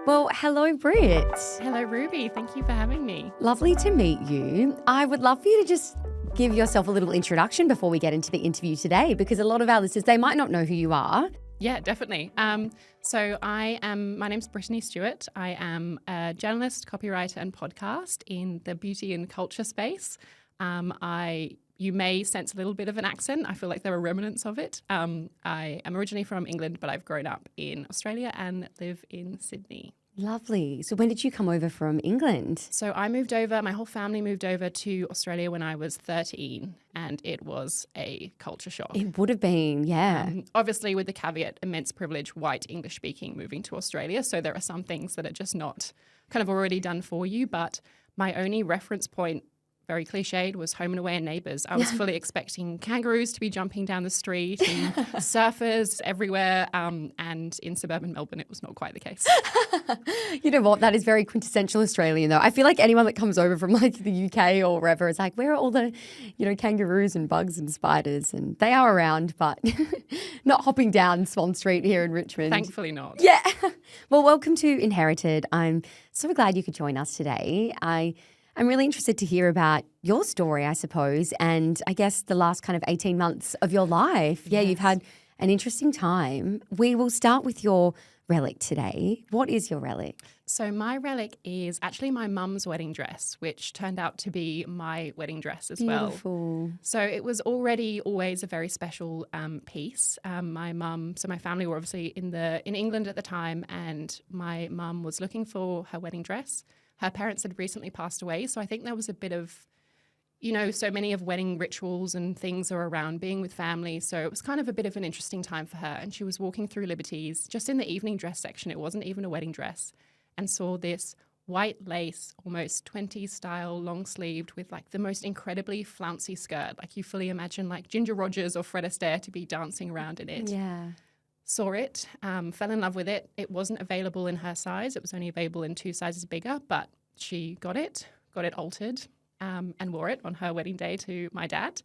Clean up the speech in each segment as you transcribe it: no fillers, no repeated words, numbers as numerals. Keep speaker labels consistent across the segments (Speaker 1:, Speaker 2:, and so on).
Speaker 1: Well, hello, Britt.
Speaker 2: Hello, Ruby. Thank you for having me.
Speaker 1: Lovely to meet you. I would love for you to just give yourself a little introduction before we get into the interview today, because a lot of our listeners, they might not know who you are.
Speaker 2: Yeah, definitely. My name's Brittany Stewart. I am a journalist, copywriter, and podcast in the beauty and culture space. You may sense a little bit of an accent. I feel like there are remnants of it. I am originally from England, but I've grown up in Australia and live in Sydney.
Speaker 1: Lovely. So when did you come over from England?
Speaker 2: So I moved over, my whole family moved over to Australia when I was 13, and it was a culture shock.
Speaker 1: It would have been, yeah.
Speaker 2: Obviously, with the caveat, immense privilege, white, English-speaking, moving to Australia. So there are some things that are just not kind of already done for you. But my only reference point, very cliched, was Home and Away and Neighbours. I was fully expecting kangaroos to be jumping down the street and surfers everywhere. And in suburban Melbourne, it was not quite the case.
Speaker 1: You know what? That is very quintessential Australian, though. I feel like anyone that comes over from like the UK or wherever is like, where are all the, kangaroos and bugs and spiders? And they are around, but not hopping down Swan Street here in Richmond.
Speaker 2: Thankfully not.
Speaker 1: Yeah. Well, welcome to Inherited. I'm so glad you could join us today. I'm really interested to hear about your story, I suppose, and I guess the last kind of 18 months of your life. Yeah, You've had an interesting time. We will start with your relic today. What is your relic?
Speaker 2: So my relic is actually my mum's wedding dress, which turned out to be my wedding dress as well.
Speaker 1: Beautiful.
Speaker 2: So it was already always a very special piece. My family were obviously in England at the time, and my mum was looking for her wedding dress. Her parents had recently passed away, so I think there was a bit of, so many of wedding rituals and things are around being with family. So it was kind of a bit of an interesting time for her. And she was walking through Liberty's, just in the evening dress section. It wasn't even a wedding dress, and saw this white lace, almost 20s style, long-sleeved with like the most incredibly flouncy skirt. Like you fully imagine like Ginger Rogers or Fred Astaire to be dancing around in it.
Speaker 1: Yeah.
Speaker 2: Saw it, fell in love with it. It wasn't available in her size. It was only available in 2 sizes bigger, but she got it altered, and wore it on her wedding day to my dad.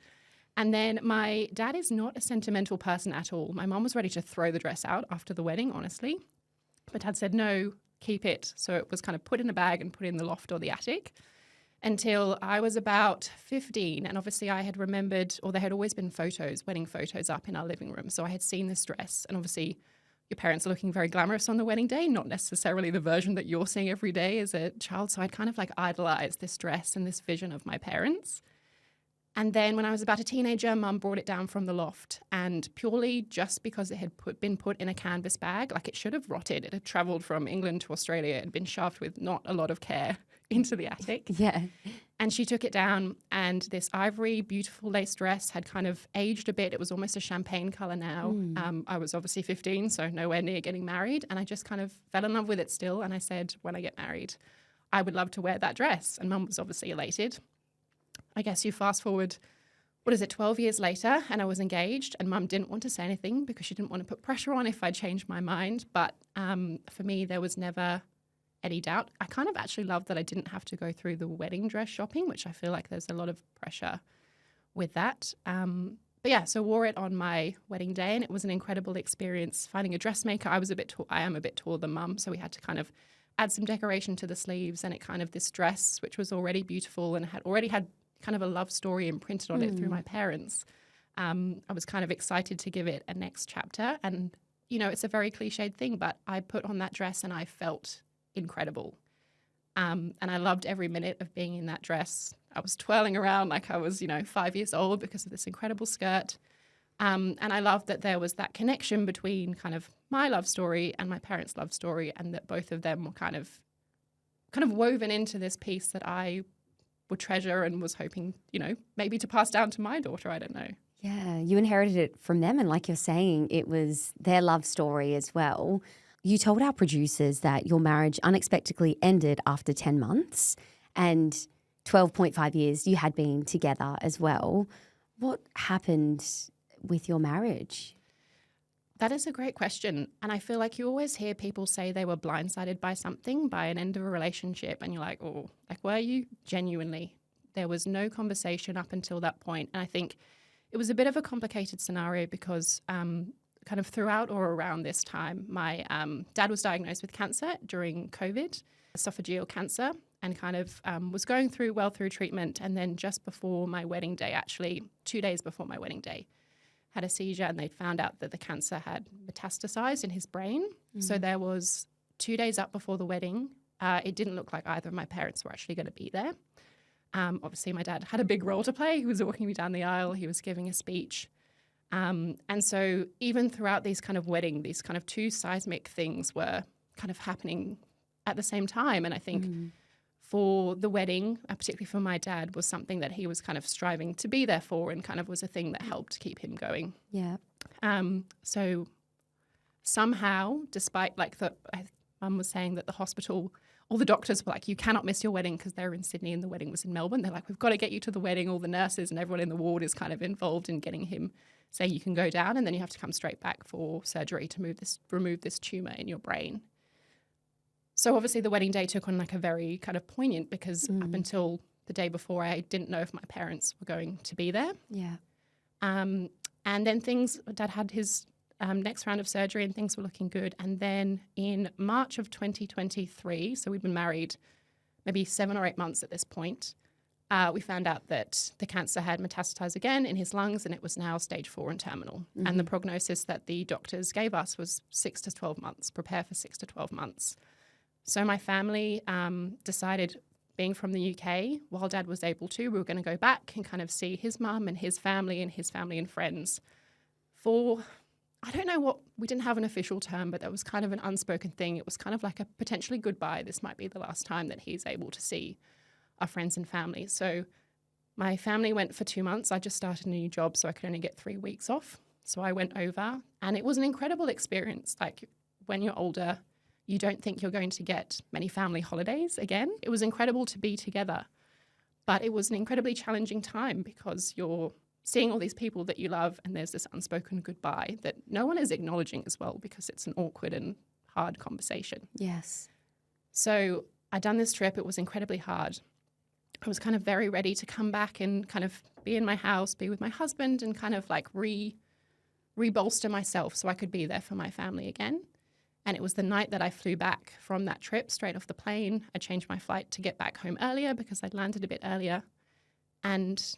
Speaker 2: And then my dad is not a sentimental person at all. My mum was ready to throw the dress out after the wedding, honestly. But Dad said, no, keep it. So it was kind of put in a bag and put in the loft or the attic until I was about 15. And obviously I had remembered, or there had always been wedding photos up in our living room. So I had seen this dress, and obviously your parents are looking very glamorous on the wedding day, not necessarily the version that you're seeing every day as a child. So I'd kind of like idolized this dress and this vision of my parents. And then when I was about a teenager, Mum brought it down from the loft, and purely just because it had been put in a canvas bag, like it should have rotted. It had travelled from England to Australia. It had been shoved with not a lot of care into the attic.
Speaker 1: Yeah. And
Speaker 2: she took it down, and this ivory, beautiful lace dress had kind of aged a bit. It was almost a champagne colour now. I was obviously 15, so nowhere near getting married. And I just kind of fell in love with it still. And I said, when I get married, I would love to wear that dress. And Mum was obviously elated. I guess you fast forward, 12 years later, and I was engaged, and Mum didn't want to say anything because she didn't want to put pressure on if I changed my mind. But for me, there was never any doubt. I kind of actually loved that I didn't have to go through the wedding dress shopping, which I feel like there's a lot of pressure with that. So wore it on my wedding day, and it was an incredible experience finding a dressmaker. I am a bit taller than Mum, so we had to kind of add some decoration to the sleeves, and it kind of this dress, which was already beautiful and had already had kind of a love story imprinted on it through my parents. I was kind of excited to give it a next chapter. And, it's a very cliched thing, but I put on that dress and I felt incredible. And I loved every minute of being in that dress. I was twirling around like I was, 5 years old because of this incredible skirt. And I loved that there was that connection between kind of my love story and my parents' love story, and that both of them were kind of woven into this piece that I would treasure and was hoping, maybe to pass down to my daughter. I don't know.
Speaker 1: Yeah, you inherited it from them, and like you're saying, it was their love story as well. You told our producers that your marriage unexpectedly ended after 10 months and 12.5 years you had been together as well. What happened with your marriage?
Speaker 2: That is a great question. And I feel like you always hear people say they were blindsided by something, by an end of a relationship. And you're like, oh, like, were you? Genuinely? There was no conversation up until that point. And I think it was a bit of a complicated scenario because kind kind of throughout or around this time, my dad was diagnosed with cancer during COVID, esophageal cancer, and kind of was going through treatment. And then just before my wedding day, actually 2 days before my wedding day, had a seizure, and they found out that the cancer had metastasized in his brain. So there was 2 days up before the wedding. It didn't look like either of my parents were actually going to be there. Obviously, my dad had a big role to play. He was walking me down the aisle. He was giving a speech. And so even throughout these kind of wedding, these kind of two seismic things were kind of happening at the same time. And I think for the wedding, particularly for my dad, was something that he was kind of striving to be there for, and kind of was a thing that helped keep him going.
Speaker 1: Yeah.
Speaker 2: So somehow, despite Mum was saying that the hospital, all the doctors were like, you cannot miss your wedding, because they were in Sydney and the wedding was in Melbourne. They're like, we've got to get you to the wedding. All the nurses and everyone in the ward is kind of involved in getting him, saying you can go down and then you have to come straight back for surgery to remove this tumour in your brain. So obviously the wedding day took on like a very kind of poignant, because up until the day before, I didn't know if my parents were going to be there.
Speaker 1: Yeah.
Speaker 2: And then Dad had his next round of surgery and things were looking good. And then in March of 2023, so we'd been married maybe 7 or 8 months at this point, we found out that the cancer had metastasized again in his lungs, and it was now stage 4 and terminal. And the prognosis that the doctors gave us was 6 to 12 months, prepare for 6 to 12 months. So my family decided, being from the UK, while Dad was able to, we were going to go back and kind of see his mum and his family and friends for, I don't know what, we didn't have an official term, but that was kind of an unspoken thing. It was kind of like a potentially goodbye. This might be the last time that he's able to see our friends and family. So my family went for 2 months. I just started a new job, so I could only get 3 weeks off. So I went over, and it was an incredible experience. Like, when you're older, you don't think you're going to get many family holidays again. It was incredible to be together, but it was an incredibly challenging time, because you're seeing all these people that you love, and there's this unspoken goodbye that no one is acknowledging as well, because it's an awkward and hard conversation.
Speaker 1: Yes.
Speaker 2: So I'd done this trip. It was incredibly hard. I was kind of very ready to come back and kind of be in my house, be with my husband, and kind of like re-bolster myself so I could be there for my family again. And it was the night that I flew back from that trip, straight off the plane. I changed my flight to get back home earlier because I'd landed a bit earlier, and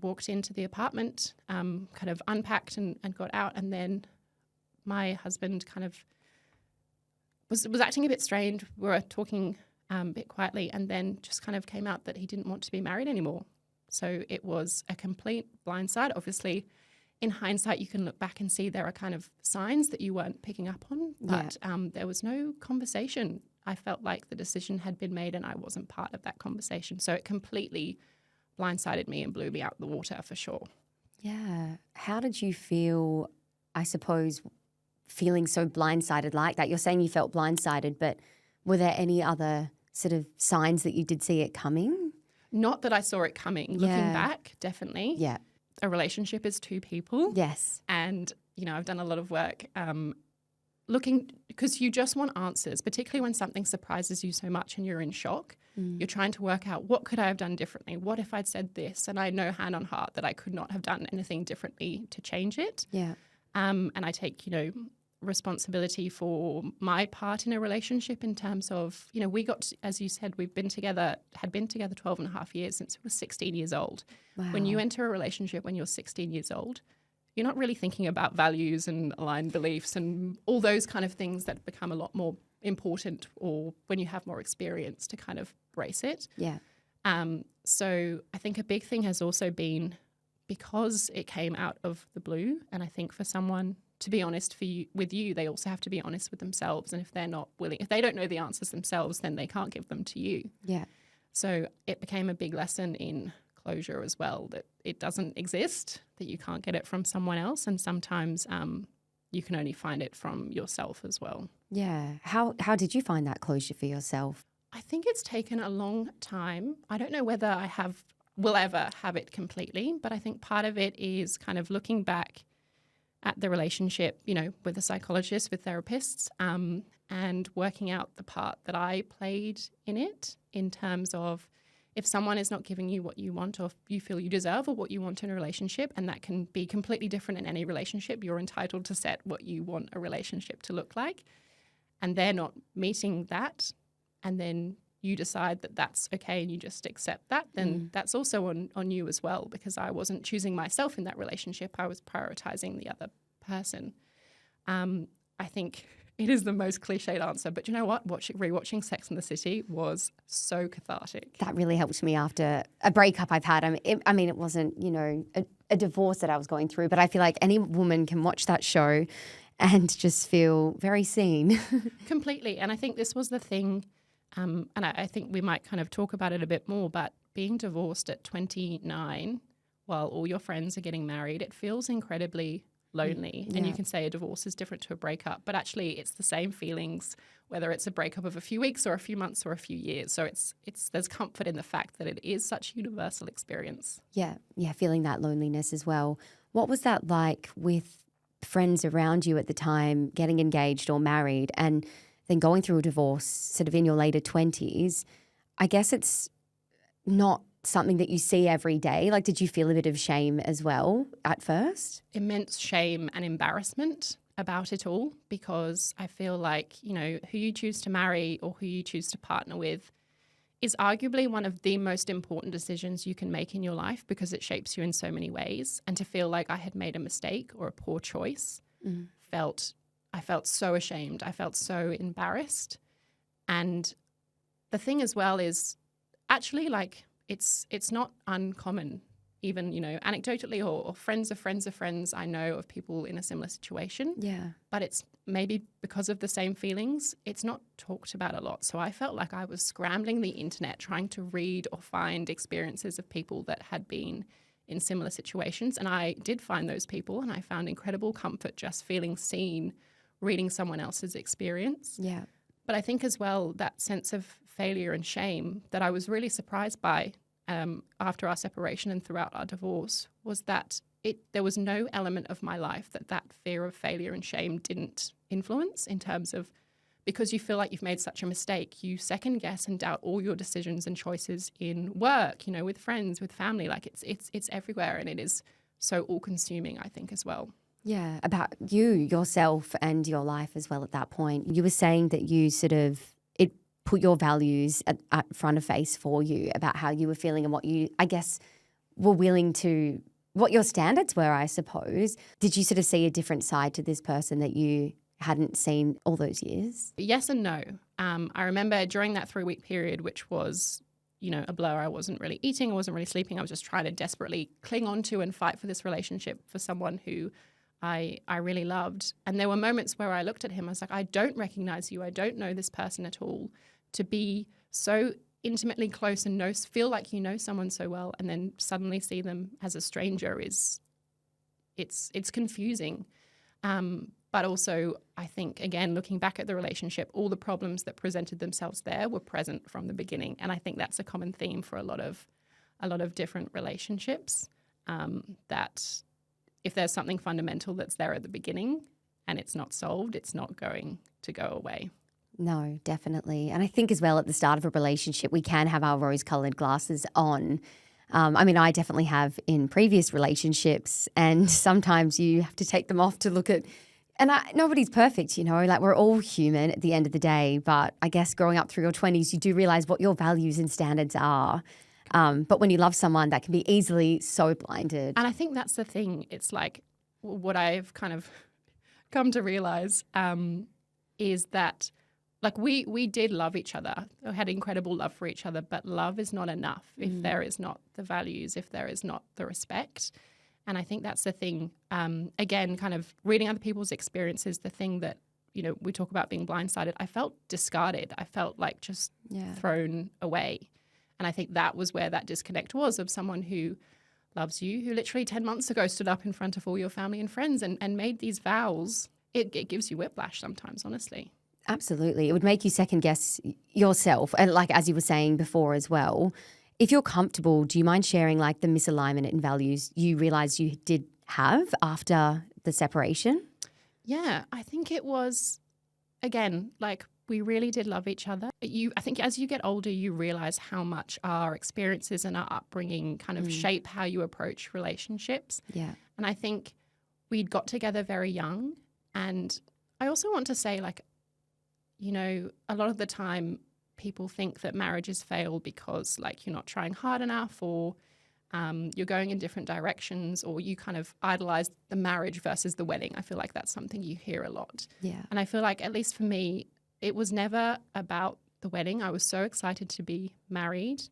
Speaker 2: walked into the apartment, kind of unpacked and got out. And then my husband kind of was acting a bit strange. We were talking a bit quietly, and then just kind of came out that he didn't want to be married anymore. So it was a complete blindside. Obviously, in hindsight, you can look back and see there are kind of signs that you weren't picking up on, but there was no conversation. I felt like the decision had been made and I wasn't part of that conversation. So it completely blindsided me and blew me out the water for sure.
Speaker 1: Yeah. How did you feel, I suppose, feeling so blindsided like that? You're saying you felt blindsided, but were there any other sort of signs that you did see it coming?
Speaker 2: Not that I saw it coming. Looking back, definitely.
Speaker 1: Yeah.
Speaker 2: A relationship is two people.
Speaker 1: Yes.
Speaker 2: And, you know, I've done a lot of work looking, because you just want answers, particularly when something surprises you so much and you're in shock. You're trying to work out, what could I have done differently? What if I'd said this? And I know hand on heart that I could not have done anything differently to change it.
Speaker 1: Yeah.
Speaker 2: And I take, you know, responsibility for my part in a relationship in terms of, you know, we got, as you said, had been together 12 and a half years since I was 16 years old.
Speaker 1: Wow.
Speaker 2: When you enter a relationship when you're 16 years old, you're not really thinking about values and aligned beliefs and all those kind of things that become a lot more important, or when you have more experience to kind of brace it.
Speaker 1: Yeah.
Speaker 2: So I think a big thing has also been, because it came out of the blue, and I think for someone to be honest with you, they also have to be honest with themselves. And if they're not willing, if they don't know the answers themselves, then they can't give them to you.
Speaker 1: Yeah.
Speaker 2: So it became a big lesson in closure as well, that it doesn't exist, that you can't get it from someone else. And sometimes you can only find it from yourself as well.
Speaker 1: Yeah. How did you find that closure for yourself?
Speaker 2: I think it's taken a long time. I don't know whether will ever have it completely, but I think part of it is kind of looking back at the relationship, you know, with a psychologist, with therapists, and working out the part that I played in it, in terms of if someone is not giving you what you want or you feel you deserve or what you want in a relationship, and that can be completely different in any relationship, you're entitled to set what you want a relationship to look like, and they're not meeting that, and then you decide that that's okay and you just accept that, then that's also on you as well, because I wasn't choosing myself in that relationship. I was prioritizing the other person. I think it is the most cliched answer, but you know what? Rewatching Sex and the City was so cathartic.
Speaker 1: That really helped me after a breakup I've had. I mean, it wasn't, a divorce that I was going through, but I feel like any woman can watch that show and just feel very seen.
Speaker 2: Completely. And I think this was the thing, and I think we might kind of talk about it a bit more, but being divorced at 29 while all your friends are getting married, it feels incredibly lonely. And you can say a divorce is different to a breakup, but actually it's the same feelings, whether it's a breakup of a few weeks or a few months or a few years. So there's comfort in the fact that it is such a universal experience.
Speaker 1: Yeah, feeling that loneliness as well. What was that like with friends around you at the time, getting engaged or married and then going through a divorce sort of in your later 20s? I guess it's not something that you see every day. Like, did you feel a bit of shame as well at first?
Speaker 2: Immense shame and embarrassment about it all, because I feel like, who you choose to marry or who you choose to partner with is arguably one of the most important decisions you can make in your life, because it shapes you in so many ways. And to feel like I had made a mistake or a poor choice, I felt so ashamed. I felt so embarrassed. And the thing as well is actually, like, it's not uncommon, even, anecdotally or friends of friends of friends I know of people in a similar situation.
Speaker 1: Yeah.
Speaker 2: But it's maybe because of the same feelings, it's not talked about a lot. So I felt like I was scrambling the internet trying to read or find experiences of people that had been in similar situations. And I did find those people, and I found incredible comfort just feeling seen, reading someone else's experience.
Speaker 1: Yeah.
Speaker 2: But I think as well that sense of failure and shame that I was really surprised by after our separation and throughout our divorce was that there was no element of my life that fear of failure and shame didn't influence, in terms of, because you feel like you've made such a mistake, you second guess and doubt all your decisions and choices in work, with friends, with family. Like it's everywhere, and it is so all-consuming, I think, as well.
Speaker 1: Yeah, about yourself and your life as well at that point. You were saying that you it put your values at front of face for you, about how you were feeling and what you, I guess, were willing to, what your standards were, I suppose. Did you sort of see a different side to this person that you hadn't seen all those years?
Speaker 2: Yes and no. I remember during that 3-week period, which was, a blur, I wasn't really eating, I wasn't really sleeping. I was just trying to desperately cling on to and fight for this relationship for someone who I really loved. And there were moments where I looked at him, I was like, I don't recognize you. I don't know this person at all. To be so intimately close and feel like you know someone so well, and then suddenly see them as a stranger it's confusing. But also, I think, again, looking back at the relationship, all the problems that presented themselves there were present from the beginning. And I think that's a common theme for a lot of different relationships, that if there's something fundamental that's there at the beginning and it's not solved, it's not going to go away.
Speaker 1: No, definitely. And I think as well at the start of a relationship, we can have our rose-coloured glasses on. I definitely have in previous relationships, and sometimes you have to take them off to look at, and nobody's perfect, like we're all human at the end of the day. But I guess growing up through your 20s, you do realise what your values and standards are. But when you love someone, that can be easily so blinded.
Speaker 2: And I think that's the thing. It's like what I've kind of come to realise is that, like, we did love each other. We had incredible love for each other, but love is not enough if there is not the values, if there is not the respect. And I think that's the thing. Again, kind of reading other people's experiences, the thing that, we talk about being blindsided. I felt discarded. I felt like just thrown away. And I think that was where that disconnect was, of someone who loves you, who literally 10 months ago stood up in front of all your family and friends and made these vows. It gives you whiplash sometimes, honestly.
Speaker 1: Absolutely. It would make you second guess yourself. And like, as you were saying before as well, if you're comfortable, do you mind sharing like the misalignment in values you realised you did have after the separation?
Speaker 2: Yeah, I think it was, again, like we really did love each other. I think as you get older, you realize how much our experiences and our upbringing kind of shape how you approach relationships.
Speaker 1: Yeah.
Speaker 2: And I think we'd got together very young. And I also want to say, like, you know, a lot of the time people think that marriages fail because, like, you're not trying hard enough, or you're going in different directions, or you kind of idolize the marriage versus the wedding. I feel like that's something you hear a lot.
Speaker 1: Yeah.
Speaker 2: And I feel like, at least for me, it was never about the wedding. I was so excited to be married.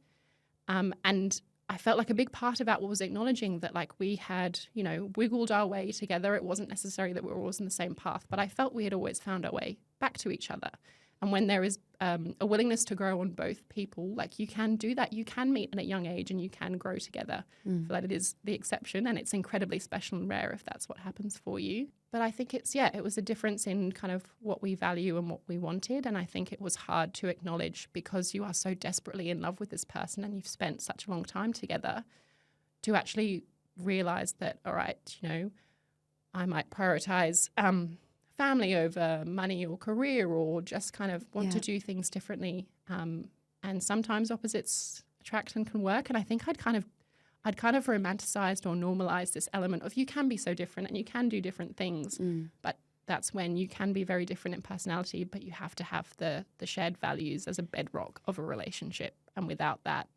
Speaker 2: And I felt like a big part of that was acknowledging that, like, we had, you know, wiggled our way together. It wasn't necessary that we were always in the same path, but I felt we had always found our way back to each other. And when there is a willingness to grow on both people, like, you can do that. You can meet at a young age and you can grow together. I feel that it is the exception, and it's incredibly special and rare if that's what happens for you. But I think it was a difference in kind of what we value and what we wanted. And I think it was hard to acknowledge, because you are so desperately in love with this person and you've spent such a long time together, to actually realize that, all right, you know, I might prioritize family over money or career, or just kind of want to do things differently. And sometimes opposites attract and can work. And I think I'd kind of romanticized or normalized this element of, you can be so different and you can do different things. But that's when you can be very different in personality, but you have to have the shared values as a bedrock of a relationship. And without that,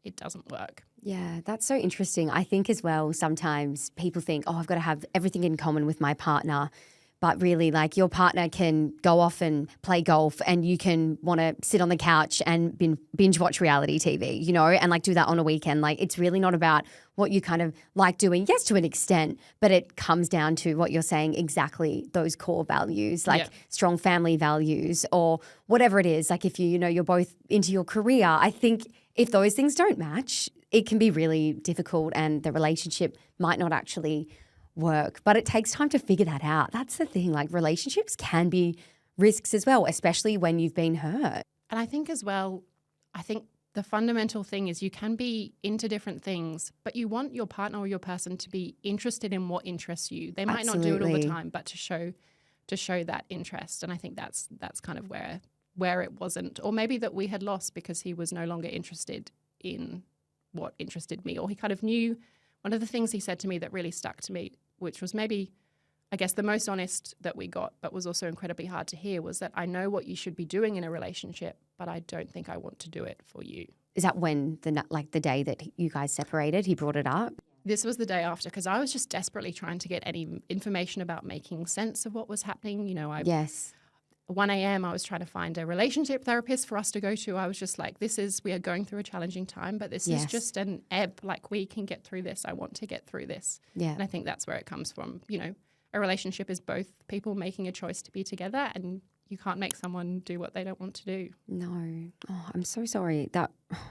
Speaker 2: it doesn't work.
Speaker 1: Yeah, that's so interesting. I think as well, sometimes people think, oh, I've got to have everything in common with my partner. But really, like, your partner can go off and play golf, and you can want to sit on the couch and binge watch reality TV, you know, and like do that on a weekend. Like, it's really not about what you kind of like doing, yes, to an extent, but it comes down to what you're saying, exactly those core values, like strong family values or whatever it is. Like, if you're both into your career, I think if those things don't match, it can be really difficult, and the relationship might not actually work, but it takes time to figure that out. That's the thing. Like, relationships can be risks as well, especially when you've been hurt.
Speaker 2: And I think as well, the fundamental thing is you can be into different things, but you want your partner or your person to be interested in what interests you. They might not do it all the time, but to show that interest. And I think that's kind of where it wasn't, or maybe that we had lost because he was no longer interested in what interested me, or he kind of knew. One of the things he said to me that really stuck to me, which was maybe, I guess, the most honest that we got, but was also incredibly hard to hear, was that I know what you should be doing in a relationship, but I don't think I want to do it for you.
Speaker 1: Is that when the day that you guys separated, he brought it up?
Speaker 2: This was the day after, because I was just desperately trying to get any information about making sense of what was happening. You know,
Speaker 1: Yes.
Speaker 2: 1 a.m. I was trying to find a relationship therapist for us to go to. I was just like, we are going through a challenging time, but this is just an ebb. Like, we can get through this. I want to get through this. Yeah. And I think that's where it comes from. You know, a relationship is both people making a choice to be together, and you can't make someone do what they don't want to do.
Speaker 1: No. Oh, I'm so sorry. That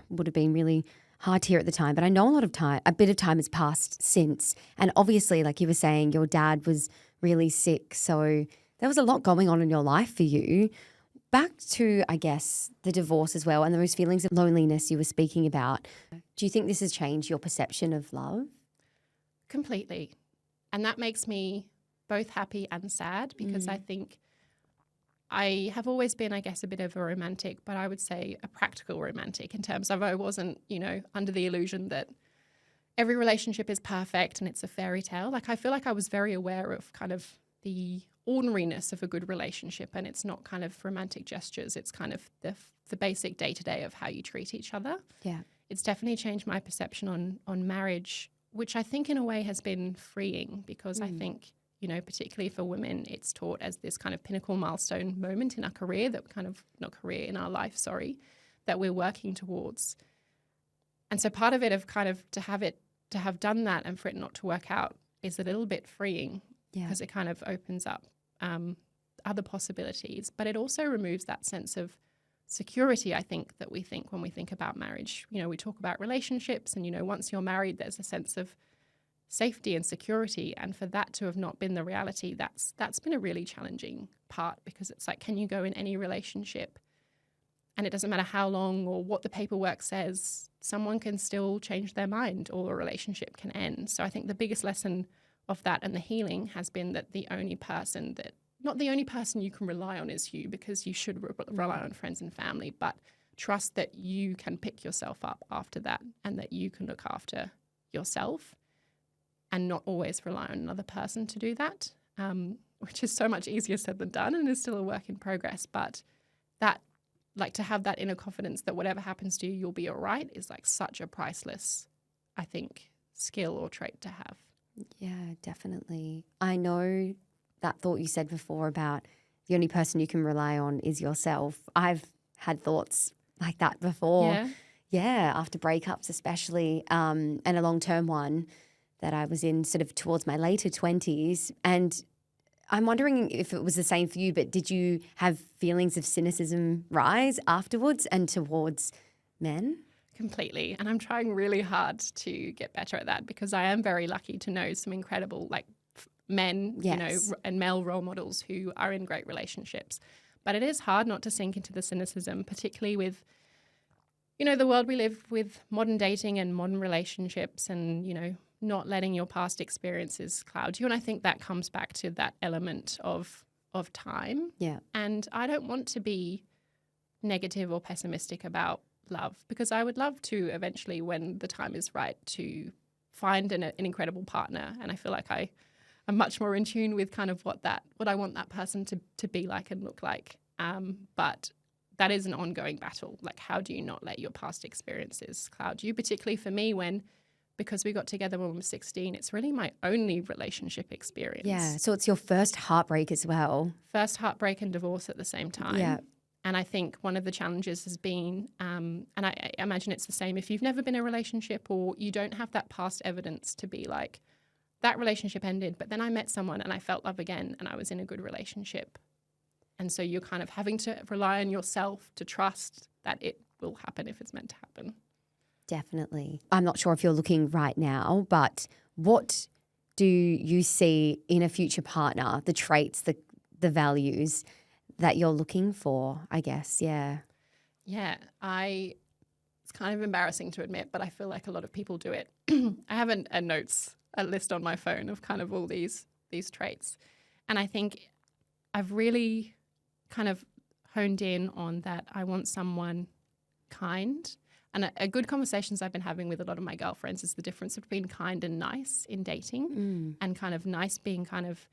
Speaker 1: would have been really hard to hear at the time, but I know a bit of time has passed since. And obviously, like you were saying, your dad was really sick. So there was a lot going on in your life for you. Back to, I guess, the divorce as well, and those feelings of loneliness you were speaking about. Do you think this has changed your perception of love?
Speaker 2: Completely. And that makes me both happy and sad, because I think I have always been, I guess, a bit of a romantic, but I would say a practical romantic, in terms of I wasn't, you know, under the illusion that every relationship is perfect and it's a fairy tale. Like, I feel like I was very aware of kind of the ordinariness of a good relationship, and it's not kind of romantic gestures. It's kind of the basic day-to-day of how you treat each other. Yeah. It's definitely changed my perception on marriage, which I think in a way has been freeing, because I think, you know, particularly for women, it's taught as this kind of pinnacle milestone moment in our career, in our life, that we're working towards. And so part of it of kind of to have done that and for it not to work out is a little bit freeing, because it kind of opens up other possibilities. But it also removes that sense of security, I think, that we think when we think about marriage. You know, we talk about relationships and, you know, once you're married, there's a sense of safety and security. And for that to have not been the reality, that's been a really challenging part, because it's like, can you go in any relationship and it doesn't matter how long or what the paperwork says, someone can still change their mind or a relationship can end. So I think the biggest lesson of that and the healing has been that the only person not the only person you can rely on is you, because you should rely on friends and family, but trust that you can pick yourself up after that and that you can look after yourself and not always rely on another person to do that, which is so much easier said than done and is still a work in progress. But that, like, to have that inner confidence that whatever happens to you, you'll be all right is like such a priceless, I think, skill or trait to have.
Speaker 1: Yeah, definitely. I know that thought you said before about the only person you can rely on is yourself. I've had thoughts like that before.
Speaker 2: Yeah.
Speaker 1: Yeah, after breakups especially, and a long-term one that I was in sort of towards my later 20s. And I'm wondering if it was the same for you, but did you have feelings of cynicism rise afterwards and towards men?
Speaker 2: Completely. And I'm trying really hard to get better at that, because I am very lucky to know some incredible men,
Speaker 1: Yes.
Speaker 2: and male role models who are in great relationships. But it is hard not to sink into the cynicism, particularly with, the world we live with, modern dating and modern relationships, and, not letting your past experiences cloud you. And I think that comes back to that element of time.
Speaker 1: Yeah.
Speaker 2: And I don't want to be negative or pessimistic about love, because I would love to eventually, when the time is right, to find an incredible partner. And I feel like I'm much more in tune with kind of what I want that person to be like and look like. But that is an ongoing battle. Like, how do you not let your past experiences cloud you? Particularly for me, because we got together when we were 16, it's really my only relationship experience.
Speaker 1: Yeah. So it's your first heartbreak as well.
Speaker 2: First heartbreak and divorce at the same time.
Speaker 1: Yeah.
Speaker 2: And I think one of the challenges has been, and I imagine it's the same if you've never been in a relationship or you don't have that past evidence to be like, that relationship ended, but then I met someone and I felt love again and I was in a good relationship. And so you're kind of having to rely on yourself to trust that it will happen if it's meant to happen.
Speaker 1: Definitely. I'm not sure if you're looking right now, but what do you see in a future partner, the traits, the values that you're looking for, I guess? Yeah.
Speaker 2: Yeah, it's kind of embarrassing to admit, but I feel like a lot of people do it. I have a list on my phone of kind of all these traits. And I think I've really kind of honed in on that I want someone kind. And a good conversations I've been having with a lot of my girlfriends is the difference between kind and nice in dating, and kind of nice being kind of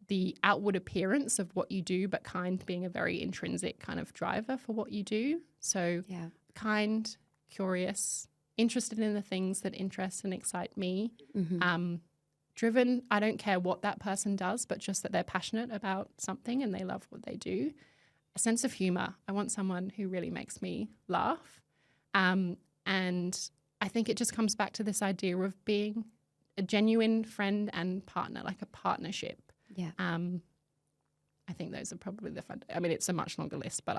Speaker 2: the outward appearance of what you do, but kind being a very intrinsic kind of driver for what you do. So kind, curious, interested in the things that interest and excite me, driven. I don't care what that person does, but just that they're passionate about something and they love what they do. A sense of humor. I want someone who really makes me laugh. And I think it just comes back to this idea of being a genuine friend and partner, like a partnership.
Speaker 1: Yeah.
Speaker 2: I think those are probably the fun. I mean, it's a much longer list, but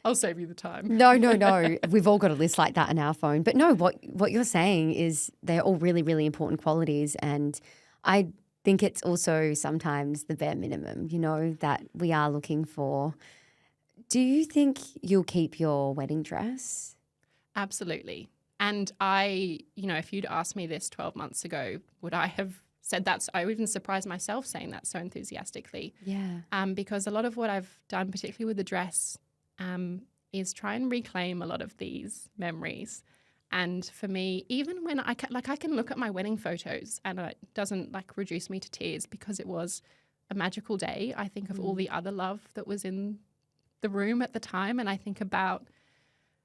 Speaker 2: I'll save you the time.
Speaker 1: No. We've all got a list like that in our phone. But no, what you're saying is they're all really, really important qualities. And I think it's also sometimes the bare minimum, that we are looking for. Do you think you'll keep your wedding dress?
Speaker 2: Absolutely. And if you'd asked me this 12 months ago, would I have said that? I even surprised myself saying that so enthusiastically.
Speaker 1: Yeah.
Speaker 2: Because a lot of what I've done, particularly with the dress, is try and reclaim a lot of these memories. And for me, even when I can look at my wedding photos and it doesn't reduce me to tears because it was a magical day. I think of all the other love that was in the room at the time, and I think about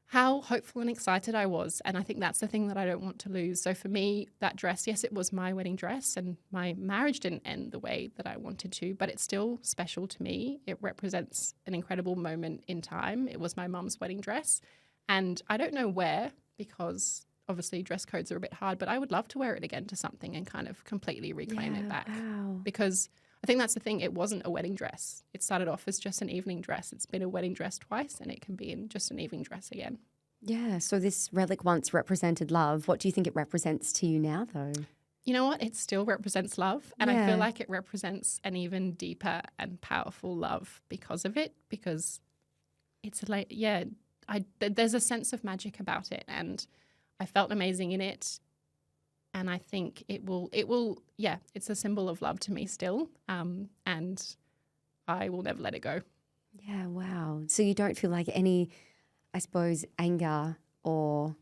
Speaker 2: how hopeful and excited I was. And I think that's the thing that I don't want to lose. So for me, that dress, yes, it was my wedding dress, and my marriage didn't end the way that I wanted to, but it's still special to me. It represents an incredible moment in time. It was my mum's wedding dress. And I don't know where, because obviously dress codes are a bit hard, but I would love to wear it again to something and kind of completely reclaim it back.
Speaker 1: Wow.
Speaker 2: Because I think that's the thing. It wasn't a wedding dress. It started off as just an evening dress. It's been a wedding dress twice, and it can be in just an evening dress again.
Speaker 1: Yeah. So this relic once represented love. What do you think it represents to you now, though?
Speaker 2: You know what? It still represents love. And I feel like it represents an even deeper and powerful love because of it. Because it's there's a sense of magic about it. And I felt amazing in it. And I think it's a symbol of love to me still. And I will never let it go.
Speaker 1: Yeah, wow. So you don't feel like any, I suppose, anger or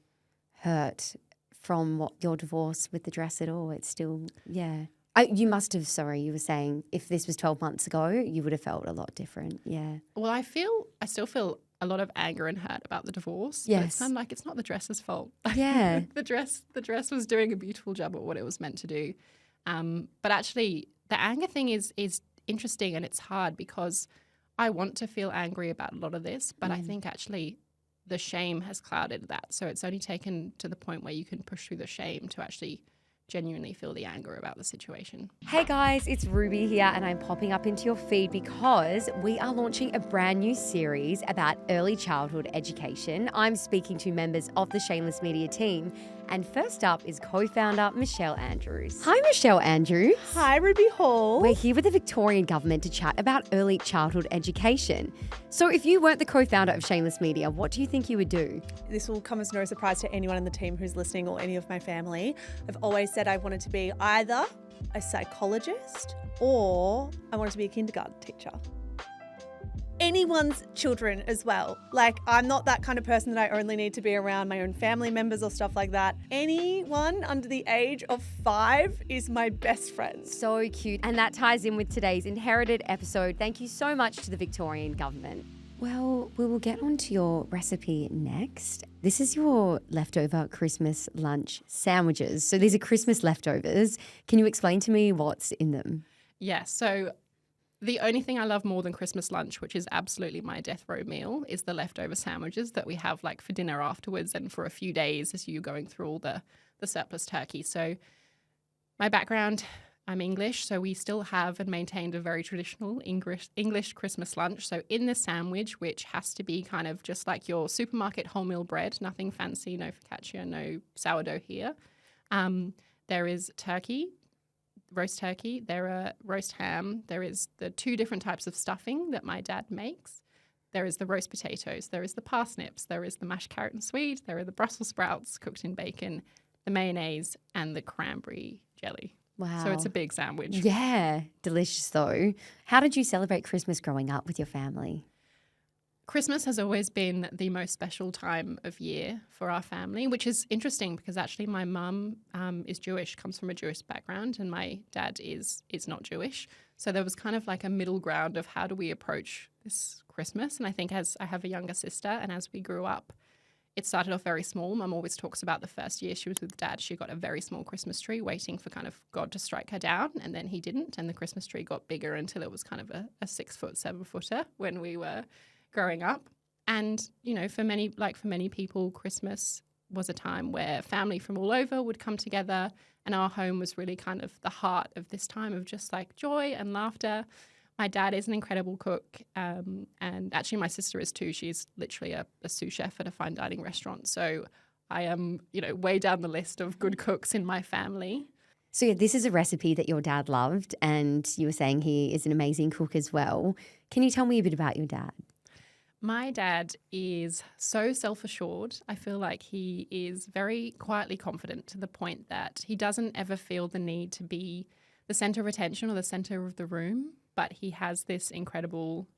Speaker 1: hurt from what your divorce with the dress at all? It's still, yeah. You must have, sorry, you were saying if this was 12 months ago, you would have felt a lot different. Yeah.
Speaker 2: Well, I still feel a lot of anger and hurt about the divorce.
Speaker 1: Yes.
Speaker 2: But it's kind of like it's not the dress's fault.
Speaker 1: Yeah.
Speaker 2: the dress was doing a beautiful job at what it was meant to do. But actually, the anger thing is interesting, and it's hard because I want to feel angry about a lot of this, but I think actually the shame has clouded that. So it's only taken to the point where you can push through the shame to actually genuinely feel the anger about the situation.
Speaker 1: Hey guys, it's Ruby here, and I'm popping up into your feed because we are launching a brand new series about early childhood education. I'm speaking to members of the Shameless Media team, and first up is co-founder Michelle Andrews. Hi, Michelle Andrews.
Speaker 3: Hi, Ruby Hall.
Speaker 1: We're here with the Victorian Government to chat about early childhood education. So if you weren't the co-founder of Shameless Media, what do you think you would do?
Speaker 3: This will come as no surprise to anyone in the team who's listening or any of my family. I've always said I wanted to be either a psychologist or I wanted to be a kindergarten teacher. Anyone's children as well. Like, I'm not that kind of person that I only need to be around my own family members or stuff like that. Anyone under the age of 5 is my best friend.
Speaker 1: So cute. And that ties in with today's inherited episode. Thank you so much to the Victorian Government. Well, we will get on to your recipe next. This is your leftover Christmas lunch sandwiches. So these are Christmas leftovers. Can you explain to me what's in them?
Speaker 2: Yeah, so the only thing I love more than Christmas lunch, which is absolutely my death row meal, is the leftover sandwiches that we have like for dinner afterwards and for a few days as you're going through all the surplus turkey. So my background, I'm English, so we still have and maintained a very traditional English Christmas lunch. So in the sandwich, which has to be kind of just like your supermarket wholemeal bread, nothing fancy, no focaccia, no sourdough here. There is turkey, roast turkey, there are roast ham, there is the 2 different types of stuffing that my dad makes. There is the roast potatoes, there is the parsnips, there is the mashed carrot and sweet, there are the Brussels sprouts cooked in bacon, the mayonnaise and the cranberry jelly.
Speaker 1: Wow.
Speaker 2: So it's a big sandwich.
Speaker 1: Yeah, delicious though. How did you celebrate Christmas growing up with your family?
Speaker 2: Christmas has always been the most special time of year for our family, which is interesting because actually my mum is Jewish, comes from a Jewish background, and my dad is not Jewish. So there was kind of like a middle ground of how do we approach this Christmas. And I think as I have a younger sister and as we grew up, it started off very small. Mum always talks about the first year she was with Dad. She got a very small Christmas tree waiting for kind of God to strike her down, and then he didn't. And the Christmas tree got bigger until it was kind of a 6-foot, 7-footer when we were growing up. And, you know, for many people, Christmas was a time where family from all over would come together, and our home was really kind of the heart of this time of just like joy and laughter. My dad is an incredible cook, and actually my sister is too. She's literally a sous chef at a fine dining restaurant. So I am, you know, way down the list of good cooks in my family.
Speaker 1: So yeah, this is a recipe that your dad loved, and you were saying he is an amazing cook as well. Can you tell me a bit about your dad?
Speaker 2: My dad is so self-assured. I feel like he is very quietly confident to the point that he doesn't ever feel the need to be the center of attention or the center of the room, but he has this incredible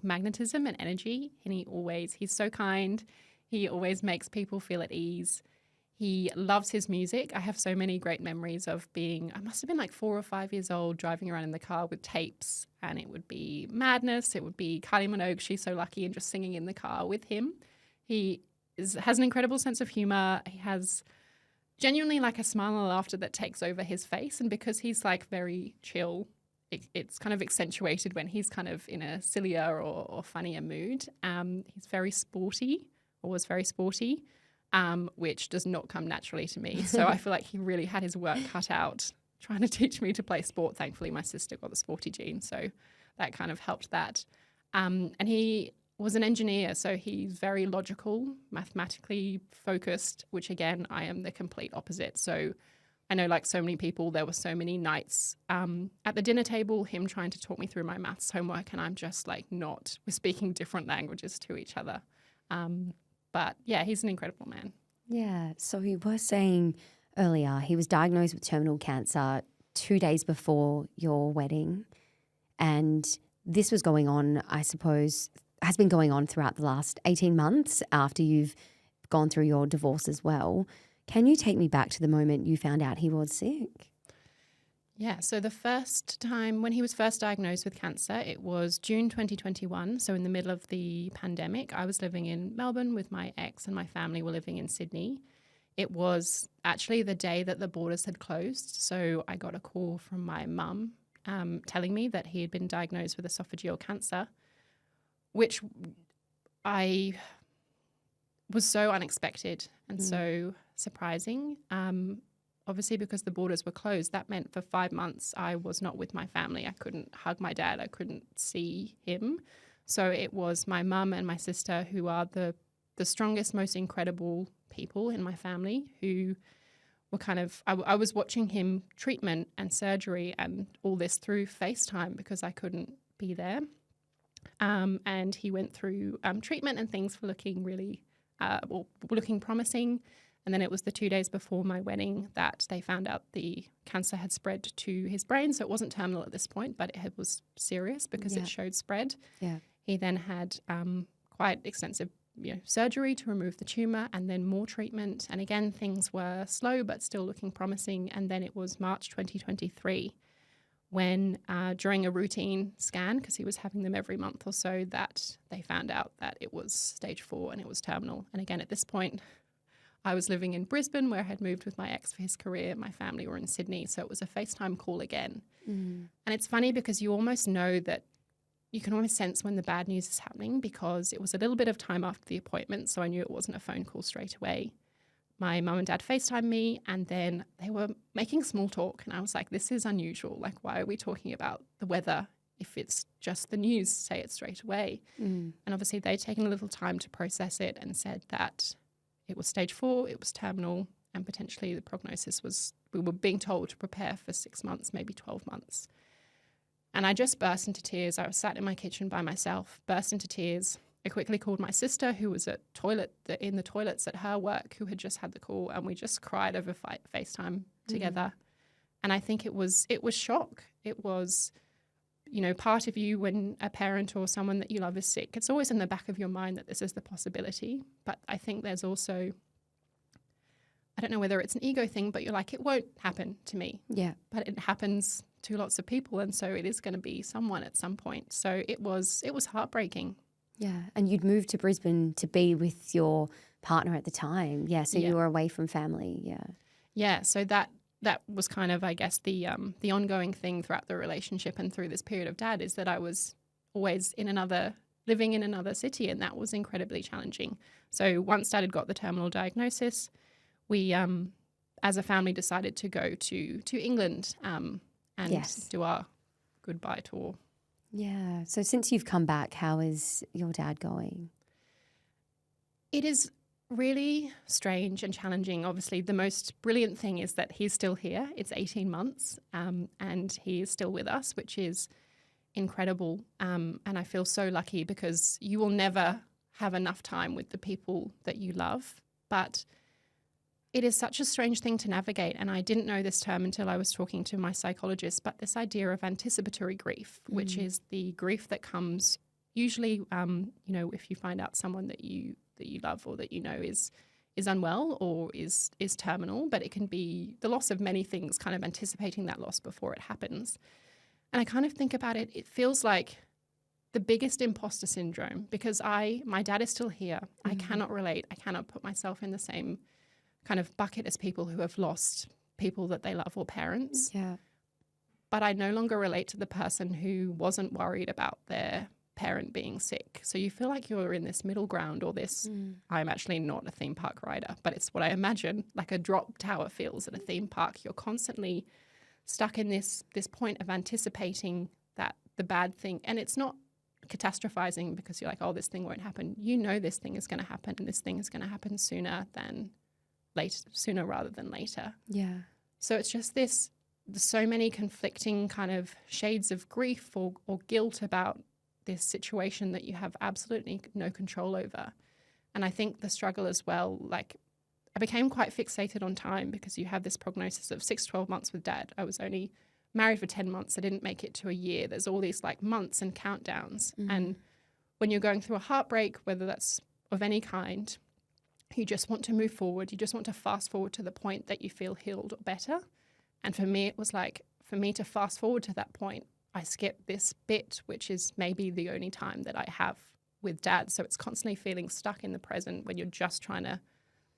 Speaker 2: magnetism and energy, and he's so kind. He always makes people feel at ease. He loves his music. I have so many great memories of I must have been like 4 or 5 years old, driving around in the car with tapes, and it would be Madness, it would be Kylie Minogue, She's So Lucky, and just singing in the car with him. He has an incredible sense of humor. He has genuinely like a smile and laughter that takes over his face, and because he's like very chill, it's kind of accentuated when he's kind of in a sillier or funnier mood. He's very sporty, or was very sporty. Which does not come naturally to me. So I feel like he really had his work cut out trying to teach me to play sport. Thankfully, my sister got the sporty gene, so that kind of helped that. And he was an engineer, so he's very logical, mathematically focused, which again, I am the complete opposite. So I know like so many people, there were so many nights at the dinner table, him trying to talk me through my maths homework, and I'm just like we're speaking different languages to each other. But yeah, he's an incredible man.
Speaker 1: Yeah. So you were saying earlier, he was diagnosed with terminal cancer 2 days before your wedding. And this was going on, I suppose, has been going on throughout the last 18 months after you've gone through your divorce as well. Can you take me back to the moment you found out he was sick?
Speaker 2: Yeah, so the first time when he was first diagnosed with cancer, it was June 2021. So in the middle of the pandemic, I was living in Melbourne with my ex and my family were living in Sydney. It was actually the day that the borders had closed. So I got a call from my mum telling me that he had been diagnosed with esophageal cancer, which I was so unexpected and so surprising. Obviously, because the borders were closed, that meant for 5 months I was not with my family. I couldn't hug my dad. I couldn't see him. So it was my mum and my sister who are the strongest, most incredible people in my family who were kind of, I was watching him treatment and surgery and all this through FaceTime because I couldn't be there. And he went through treatment and things were looking really, looking promising. And then it was the 2 days before my wedding that they found out the cancer had spread to his brain. So it wasn't terminal at this point, but it was serious because it showed spread.
Speaker 1: Yeah.
Speaker 2: He then had quite extensive surgery to remove the tumour and then more treatment. And again, things were slow but still looking promising. And then it was March 2023 when during a routine scan, because he was having them every month or so, that they found out that it was stage 4 and it was terminal. And again, at this point, I was living in Brisbane where I had moved with my ex for his career. My family were in Sydney. So it was a FaceTime call again. And it's funny because you almost know that you can almost sense when the bad news is happening because it was a little bit of time after the appointment. So I knew it wasn't a phone call straight away. My mum and dad FaceTimed me and then they were making small talk. And I was like, this is unusual. Like, why are we talking about the weather? If it's just the news, say it straight away. And obviously they'd taken a little time to process it and said that it was stage 4, it was terminal, and potentially the prognosis was, we were being told to prepare for 6 months, maybe 12 months. And I just burst into tears. I was sat in my kitchen by myself, burst into tears. I quickly called my sister who was in the toilets at her work, who had just had the call, and we just cried over FaceTime together. And I think it was shock. It was, part of you when a parent or someone that you love is sick, it's always in the back of your mind that this is the possibility. But I think there's also, I don't know whether it's an ego thing, but you're like, it won't happen to me.
Speaker 1: Yeah.
Speaker 2: But it happens to lots of people. And so it is going to be someone at some point. So it was heartbreaking.
Speaker 1: Yeah. And you'd moved to Brisbane to be with your partner at the time. Yeah. So you were away from family. Yeah.
Speaker 2: Yeah. So that was kind of, I guess, the ongoing thing throughout the relationship and through this period of dad is that I was always living in another city, and that was incredibly challenging. So once dad had got the terminal diagnosis, we, as a family, decided to go to England and do our goodbye tour.
Speaker 1: Yeah. So since you've come back, how is your dad going?
Speaker 2: It is really strange and challenging. Obviously, the most brilliant thing is that he's still here. It's 18 months and he is still with us, which is incredible. And I feel so lucky because you will never have enough time with the people that you love. But it is such a strange thing to navigate. And I didn't know this term until I was talking to my psychologist, but this idea of anticipatory grief, which is the grief that comes usually, if you find out someone that you love or that is unwell or is terminal, but it can be the loss of many things, kind of anticipating that loss before it happens. And I kind of think about it, it feels like the biggest imposter syndrome because my dad is still here. I cannot relate. I cannot put myself in the same kind of bucket as people who have lost people that they love or parents.
Speaker 1: Yeah.
Speaker 2: But I no longer relate to the person who wasn't worried about their parent being sick. So you feel like you're in this middle ground or this, I'm actually not a theme park rider, but it's what I imagine like a drop tower feels at a theme park. You're constantly stuck in this point of anticipating that the bad thing, and it's not catastrophizing because you're like, oh, this thing won't happen. This thing is going to happen and this thing is going to happen sooner rather than later.
Speaker 1: Yeah.
Speaker 2: So it's just there's so many conflicting kind of shades of grief or guilt about this situation that you have absolutely no control over. And I think the struggle as well, like I became quite fixated on time because you have this prognosis of 6 to 12 months with dad. I was only married for 10 months. I didn't make it to a year. There's all these like months and countdowns. And when you're going through a heartbreak, whether that's of any kind, you just want to move forward. You just want to fast forward to the point that you feel healed or better. And for me, it was like, for me to fast forward to that point, I skip this bit, which is maybe the only time that I have with dad. So it's constantly feeling stuck in the present when you're just trying to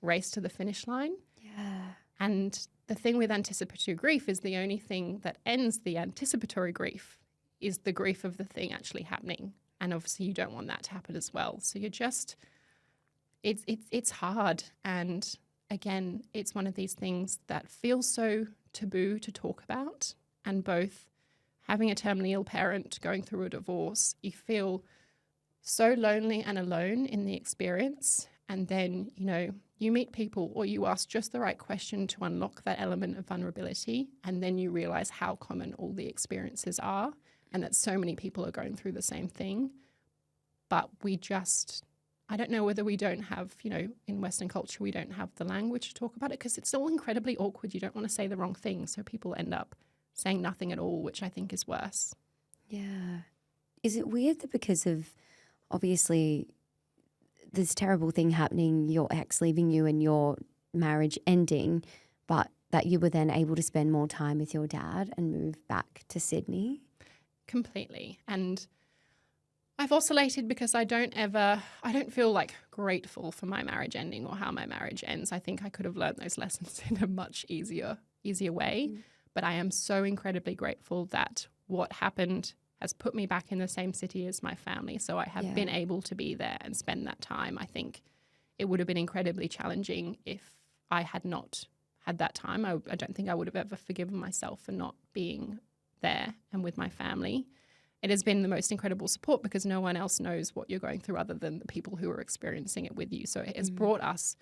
Speaker 2: race to the finish line.
Speaker 1: Yeah.
Speaker 2: And the thing with anticipatory grief is the only thing that ends the anticipatory grief is the grief of the thing actually happening. And obviously you don't want that to happen as well. So you're just, it's hard. And again, it's one of these things that feels so taboo to talk about. And both having a terminally ill parent, going through a divorce, you feel so lonely and alone in the experience. And then, you know, you meet people or you ask just the right question to unlock that element of vulnerability. And then you realize how common all the experiences are and that so many people are going through the same thing. But we just, I don't know whether we don't have, you know, in Western culture, we don't have the language to talk about it because it's all incredibly awkward. You don't want to say the wrong thing. So people end up saying nothing at all, which I think is worse.
Speaker 1: Yeah. Is it weird that because of obviously this terrible thing happening, your ex leaving you and your marriage ending, but that you were then able to spend more time with your dad and move back to Sydney?
Speaker 2: Completely. And I've oscillated because I don't feel like grateful for my marriage ending or how my marriage ends. I think I could have learned those lessons in a much easier way. But I am so incredibly grateful that what happened has put me back in the same city as my family. So I have been able to be there and spend that time. I think it would have been incredibly challenging if I had not had that time. I don't think I would have ever forgiven myself for not being there and with my family. It has been the most incredible support because no one else knows what you're going through other than the people who are experiencing it with you. So it has brought us,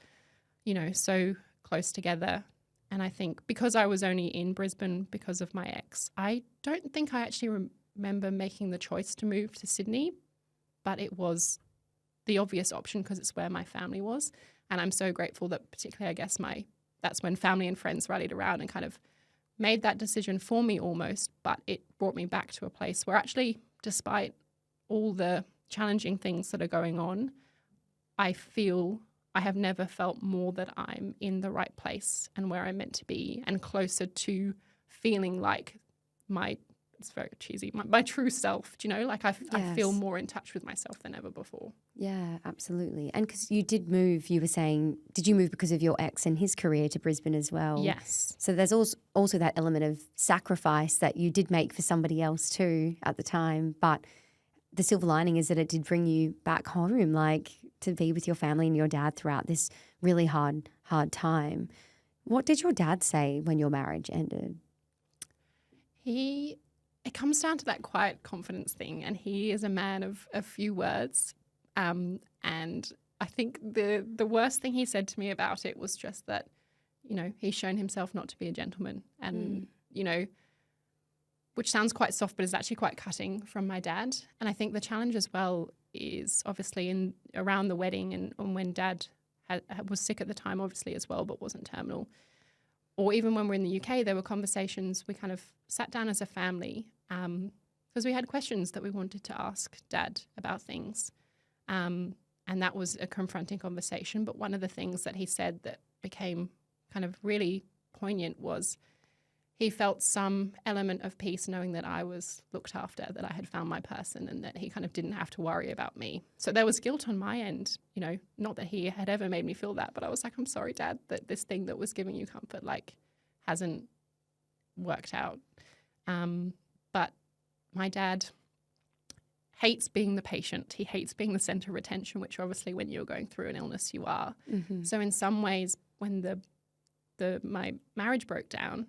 Speaker 2: you know, so close together. And I think because I was only in Brisbane because of my ex, I don't think I actually remember making the choice to move to Sydney, but it was the obvious option because it's where my family was. And I'm so grateful that particularly, I guess, that's when family and friends rallied around and kind of made that decision for me almost, but it brought me back to a place where actually, despite all the challenging things that are going on, I feel I have never felt more that I'm in the right place and where I'm meant to be and closer to feeling like it's very cheesy, my true self, do you know? Like I feel more in touch with myself than ever before.
Speaker 1: Yeah, absolutely. And because you did move, you were saying, did you move because of your ex and his career to Brisbane as well?
Speaker 2: Yes.
Speaker 1: So there's also that element of sacrifice that you did make for somebody else too at the time. But the silver lining is that it did bring you back home, like to be with your family and your dad throughout this really hard time. What did your dad say when your marriage ended?
Speaker 2: It comes down to that quiet confidence thing, and he is a man of a few words. And I think the worst thing he said to me about it was just that, you know, he's shown himself not to be a gentleman. And, you know, which sounds quite soft, but is actually quite cutting from my dad. And I think the challenge as well is obviously around the wedding and when dad was sick at the time, obviously as well, but wasn't terminal. Or even when we're in the UK, there were conversations, we kind of sat down as a family because we had questions that we wanted to ask dad about things. And that was a confronting conversation. But one of the things that he said that became kind of really poignant was he felt some element of peace knowing that I was looked after, that I had found my person and that he kind of didn't have to worry about me. So there was guilt on my end, you know, not that he had ever made me feel that, but I was like, I'm sorry, Dad, that this thing that was giving you comfort, like, hasn't worked out. But my dad hates being the patient. He hates being the center of attention, which obviously when you're going through an illness, you are. Mm-hmm. So in some ways, when my marriage broke down,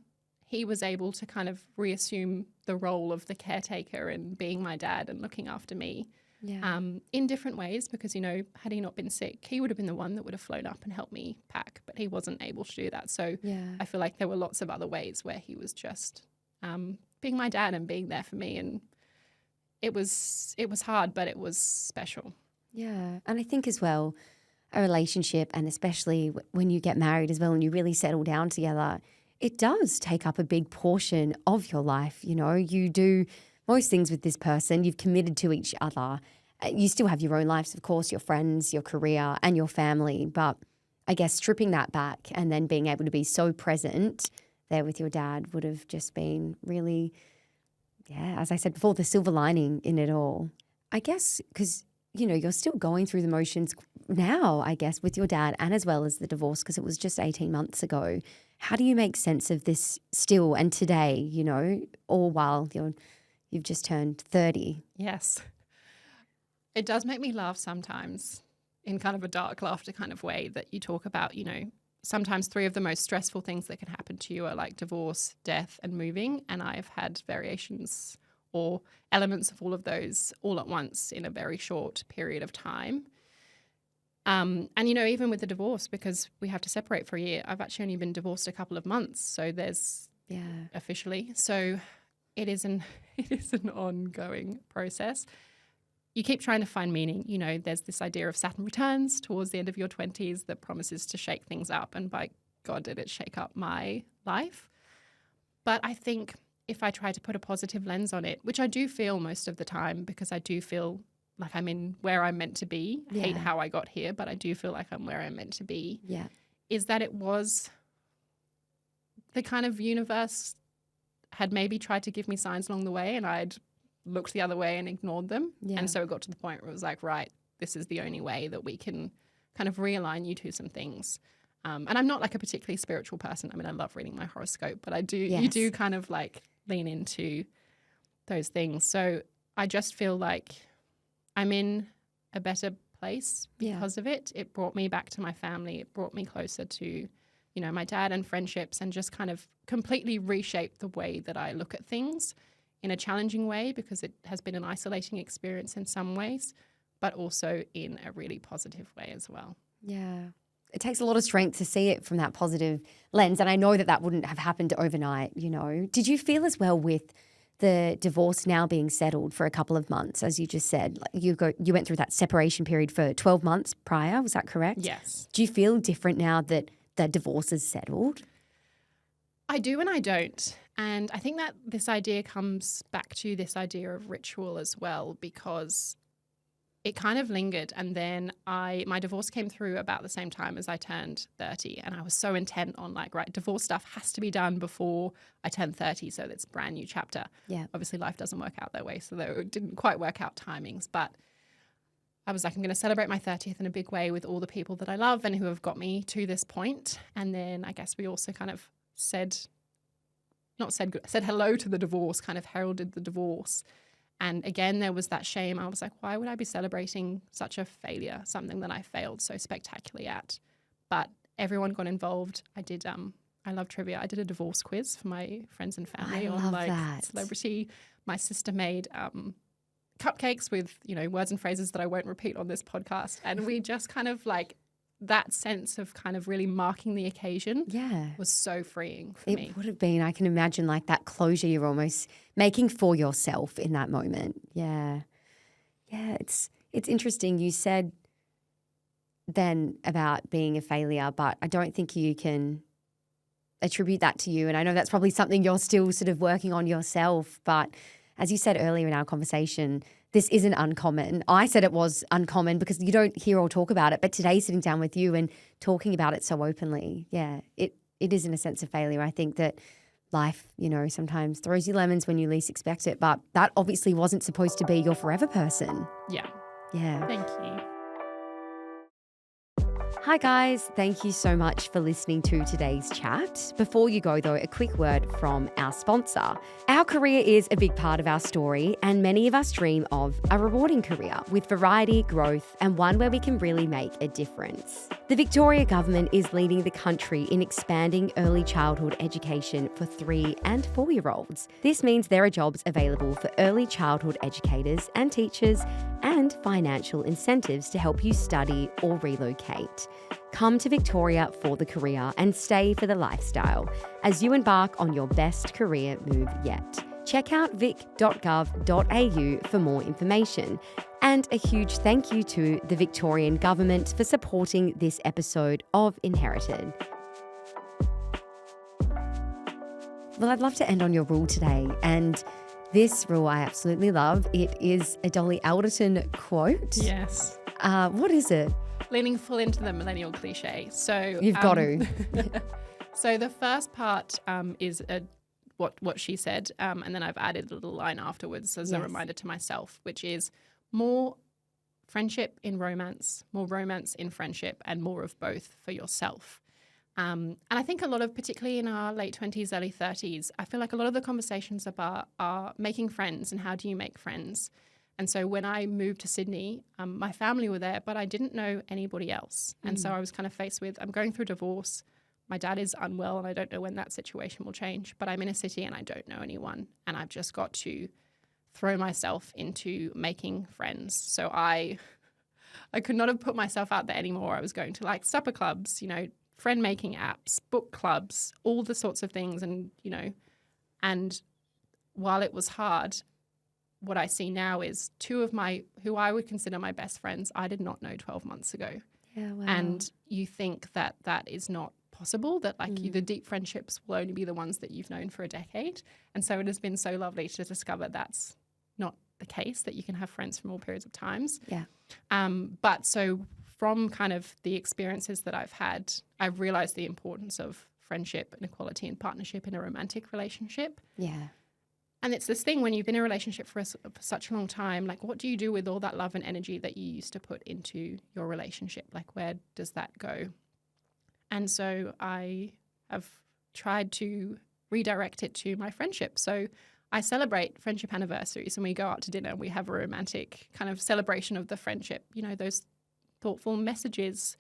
Speaker 2: he was able to kind of reassume the role of the caretaker and being my dad and looking after me in different ways because, you know, had he not been sick, he would have been the one that would have flown up and helped me pack, but he wasn't able to do that. So I feel like there were lots of other ways where he was just being my dad and being there for me. And it was hard, but it was special.
Speaker 1: Yeah. And I think as well, a relationship, and especially when you get married as well and you really settle down together, it does take up a big portion of your life. You know, you do most things with this person. You've committed to each other. You still have your own lives, of course, your friends, your career and your family. But I guess stripping that back and then being able to be so present there with your dad would have just been really, as I said before, the silver lining in it all. I guess because, you know, you're still going through the motions now, I guess, with your dad and as well as the divorce, because it was just 18 months ago. How do you make sense of this still and today, you know, all while you've just turned 30?
Speaker 2: Yes. It does make me laugh sometimes in kind of a dark laughter kind of way that you talk about, you know, sometimes 3 of the most stressful things that can happen to you are like divorce, death and moving. And I've had variations or elements of all of those all at once in a very short period of time. And, you know, even with the divorce, because we have to separate for a year, I've actually only been divorced a couple of months. So there's officially. So it is an ongoing process. You keep trying to find meaning. You know, there's this idea of Saturn returns towards the end of your 20s that promises to shake things up. And by God, did it shake up my life. But I think if I try to put a positive lens on it, which I do feel most of the time, because I do feel like I'm in where I'm meant to be. I hate how I got here, but I do feel like I'm where I'm meant to be. Yeah. Is that it was the kind of universe had maybe tried to give me signs along the way and I'd looked the other way and ignored them. Yeah. And so it got to the point where it was like, right, this is the only way that we can kind of realign you to some things. And I'm not like a particularly spiritual person. I mean, I love reading my horoscope, but I do, you do kind of like lean into those things. So I just feel like I'm in a better place because of it. It brought me back to my family. It brought me closer to, you know, my dad and friendships, and just kind of completely reshaped the way that I look at things in a challenging way, because it has been an isolating experience in some ways, but also in a really positive way as well. Yeah.
Speaker 1: It takes a lot of strength to see it from that positive lens. And I know that wouldn't have happened overnight, you know. Did you feel as well with the divorce now being settled for a couple of months, as you just said, like you went through that separation period for 12 months prior, was that correct?
Speaker 2: Yes.
Speaker 1: Do you feel different now that the divorce is settled?
Speaker 2: I do and I don't. And I think that this idea comes back to this idea of ritual as well, because it kind of lingered. And then my divorce came through about the same time as I turned 30. And I was so intent on like, right, divorce stuff has to be done before I turn 30. So that's a brand new chapter. Yeah. Obviously life doesn't work out that way. So it didn't quite work out timings. But I was like, I'm going to celebrate my 30th in a big way with all the people that I love and who have got me to this point. And then I guess we also kind of said hello to the divorce, kind of heralded the divorce. And again, there was that shame. I was like, why would I be celebrating such a failure, something that I failed so spectacularly at? But everyone got involved. I did, I love trivia. I did a divorce quiz for my friends and family on like celebrity. My sister made cupcakes with, you know, words and phrases that I won't repeat on this podcast. And we just kind of like, that sense of kind of really marking the occasion was so freeing for me.
Speaker 1: It would have been, I can imagine, like that closure you're almost making for yourself in that moment. Yeah. Yeah, it's interesting. You said then about being a failure, but I don't think you can attribute that to you. And I know that's probably something you're still sort of working on yourself. But as you said earlier in our conversation, this isn't uncommon. I said it was uncommon because you don't hear or talk about it. But today, sitting down with you and talking about it so openly, it is in a sense of failure. I think that life, you know, sometimes throws you lemons when you least expect it. But that obviously wasn't supposed to be your forever person.
Speaker 2: Yeah.
Speaker 1: Yeah.
Speaker 2: Thank you.
Speaker 1: Hi guys, thank you so much for listening to today's chat. Before you go though, a quick word from our sponsor. Our career is a big part of our story, and many of us dream of a rewarding career with variety, growth, and one where we can really make a difference. The Victorian Government is leading the country in expanding early childhood education for 3 and 4-year-olds. This means there are jobs available for early childhood educators and teachers, and financial incentives to help you study or relocate. Come to Victoria for the career and stay for the lifestyle as you embark on your best career move yet. Check out vic.gov.au for more information. And a huge thank you to the Victorian Government for supporting this episode of Inherited. Well, I'd love to end on your rule today. And this rule I absolutely love. It is a Dolly Alderton quote.
Speaker 2: Yes.
Speaker 1: What is it?
Speaker 2: Leaning full into the millennial cliche. So
Speaker 1: You've got to.
Speaker 2: So the first part is what she said, and then I've added a little line afterwards as a reminder to myself, which is more friendship in romance, more romance in friendship, and more of both for yourself. And I think a lot of, particularly in our late 20s, early 30s, I feel like a lot of the conversations are making friends and how do you make friends. And so when I moved to Sydney, my family were there, but I didn't know anybody else. And so I was kind of faced with, I'm going through a divorce. My dad is unwell and I don't know when that situation will change, but I'm in a city and I don't know anyone. And I've just got to throw myself into making friends. So I could not have put myself out there anymore. I was going to like supper clubs, friend making apps, book clubs, all the sorts of things. And, and while it was hard, what I see now is two of who I would consider my best friends, I did not know 12 months ago.
Speaker 1: Yeah, wow.
Speaker 2: And you think that is not possible, that the deep friendships will only be the ones that you've known for a decade. And so it has been so lovely to discover that's not the case, that you can have friends from all periods of times.
Speaker 1: Yeah.
Speaker 2: But so from kind of the experiences that I've had, I've realized the importance of friendship and equality and partnership in a romantic relationship.
Speaker 1: Yeah.
Speaker 2: And it's this thing when you've been in a relationship for such a long time, like what do you do with all that love and energy that you used to put into your relationship? Like where does that go? And so I have tried to redirect it to my friendship. So I celebrate friendship anniversaries and we go out to dinner and we have a romantic kind of celebration of the friendship, those thoughtful messages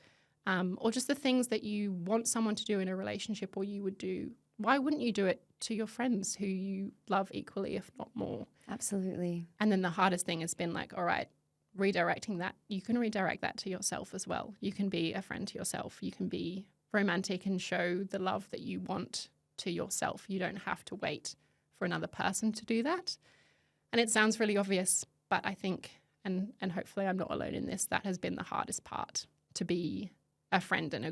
Speaker 2: or just the things that you want someone to do in a relationship or you would do. Why wouldn't you do it to your friends who you love equally, if not more?
Speaker 1: Absolutely.
Speaker 2: And then the hardest thing has been like, all right, redirecting that. You can redirect that to yourself as well. You can be a friend to yourself. You can be romantic and show the love that you want to yourself. You don't have to wait for another person to do that. And it sounds really obvious, but I think, and hopefully I'm not alone in this, that has been the hardest part, to be a friend and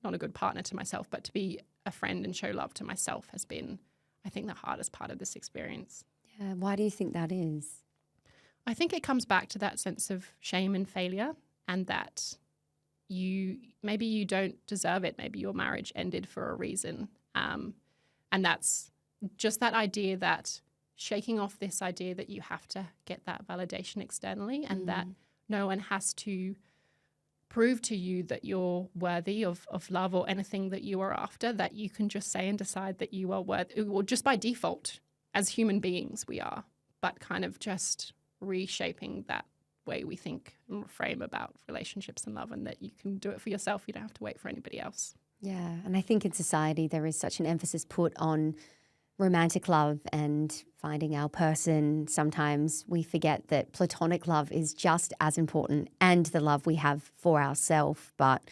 Speaker 2: not a good partner to myself, but to be a friend and show love to myself has been, I think, the hardest part of this experience.
Speaker 1: Yeah. Why do you think that is?
Speaker 2: I think it comes back to that sense of shame and failure, and that maybe you don't deserve it. Maybe your marriage ended for a reason. And that's just that idea, that shaking off this idea that you have to get that validation externally and that no one has to prove to you that you're worthy of love or anything that you are after, that you can just say and decide that you are worthy, or just by default, as human beings we are, but kind of just reshaping that way we think and frame about relationships and love, and that you can do it for yourself. You don't have to wait for anybody else.
Speaker 1: Yeah. And I think in society there is such an emphasis put on romantic love and finding our person. Sometimes we forget that platonic love is just as important, and the love we have for ourselves. But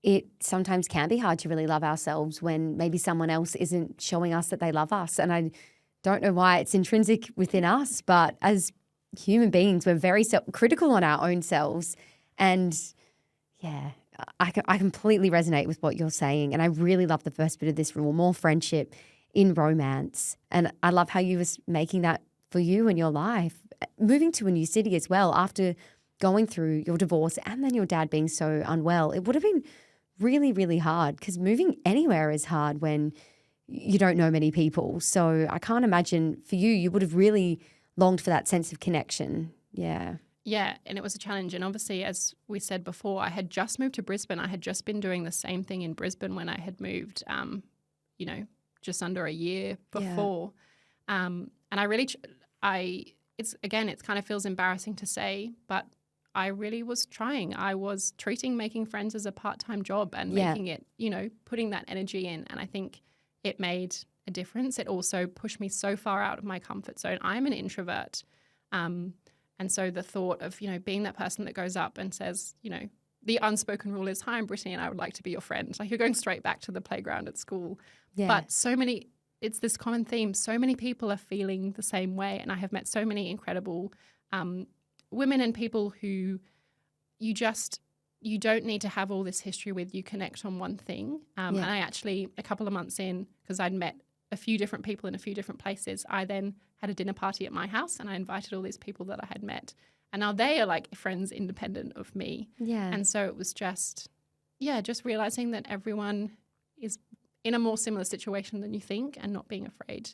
Speaker 1: it sometimes can be hard to really love ourselves when maybe someone else isn't showing us that they love us. And I don't know why it's intrinsic within us, but as human beings, we're very critical on our own selves. And yeah, I completely resonate with what you're saying. And I really love the first bit of this rule, more friendship in romance. And I love how you was making that for you in your life. Moving to a new city as well, after going through your divorce and then your dad being so unwell, it would have been really, really hard, because moving anywhere is hard when you don't know many people. So I can't imagine for you, you would have really longed for that sense of connection. Yeah.
Speaker 2: Yeah, and it was a challenge. And obviously, as we said before, I had just moved to Brisbane. I had just been doing the same thing in Brisbane when I had moved, just under a year before. Yeah. And I really, it kind of feels embarrassing to say, but I really was trying. I was treating making friends as a part-time job and making it, putting that energy in. And I think it made a difference. It also pushed me so far out of my comfort zone. I'm an introvert. And so the thought of, being that person that goes up and says, the unspoken rule is, hi, I'm Brittany and I would like to be your friend. Like, you're going straight back to the playground at school. Yeah. But it's this common theme. So many people are feeling the same way. And I have met so many incredible women and people who you don't need to have all this history with. You connect on one thing. And I actually, a couple of months in, because I'd met a few different people in a few different places, I then had a dinner party at my house and I invited all these people that I had met. And now they are like friends independent of me.
Speaker 1: Yeah.
Speaker 2: And so it was just realizing that everyone is in a more similar situation than you think, and not being afraid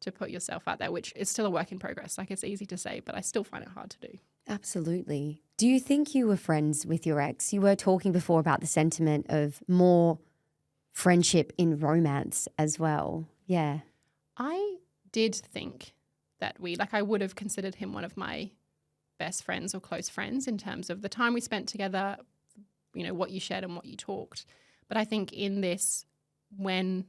Speaker 2: to put yourself out there, which is still a work in progress. Like, it's easy to say, but I still find it hard to do.
Speaker 1: Absolutely. Do you think you were friends with your ex? You were talking before about the sentiment of more friendship in romance as well. Yeah.
Speaker 2: I did think that I would have considered him one of my best friends or close friends in terms of the time we spent together, what you shared and what you talked. But I think in this, when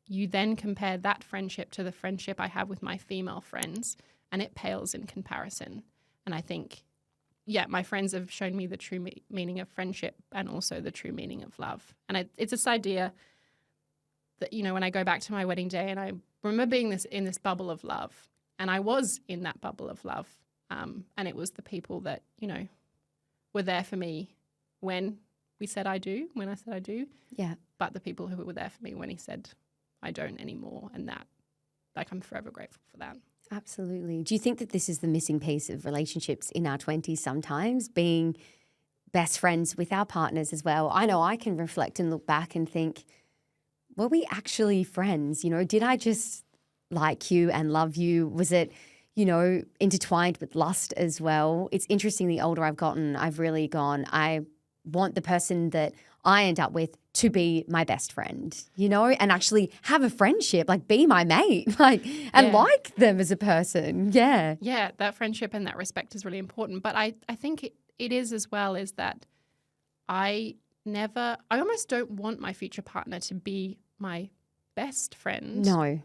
Speaker 2: you then compare that friendship to the friendship I have with my female friends, and it pales in comparison. And I think, my friends have shown me the true meaning of friendship and also the true meaning of love. And it's this idea that, when I go back to my wedding day and I remember being in this bubble of love, and I was in that bubble of love. And it was the people that, were there for me when I said I do.
Speaker 1: Yeah.
Speaker 2: But the people who were there for me when he said I don't anymore, and that, I'm forever grateful for that.
Speaker 1: Absolutely. Do you think that this is the missing piece of relationships in our 20s sometimes, being best friends with our partners as well? I know I can reflect and look back and think, were we actually friends? Did I just like you and love you? Was it, intertwined with lust as well? It's interesting, the older I've gotten, I've really gone, I want the person that I end up with to be my best friend, and actually have a friendship, be my mate, and like them as a person. Yeah.
Speaker 2: Yeah, that friendship and that respect is really important. But I think it is as well, is that I almost don't want my future partner to be my best friend.
Speaker 1: No.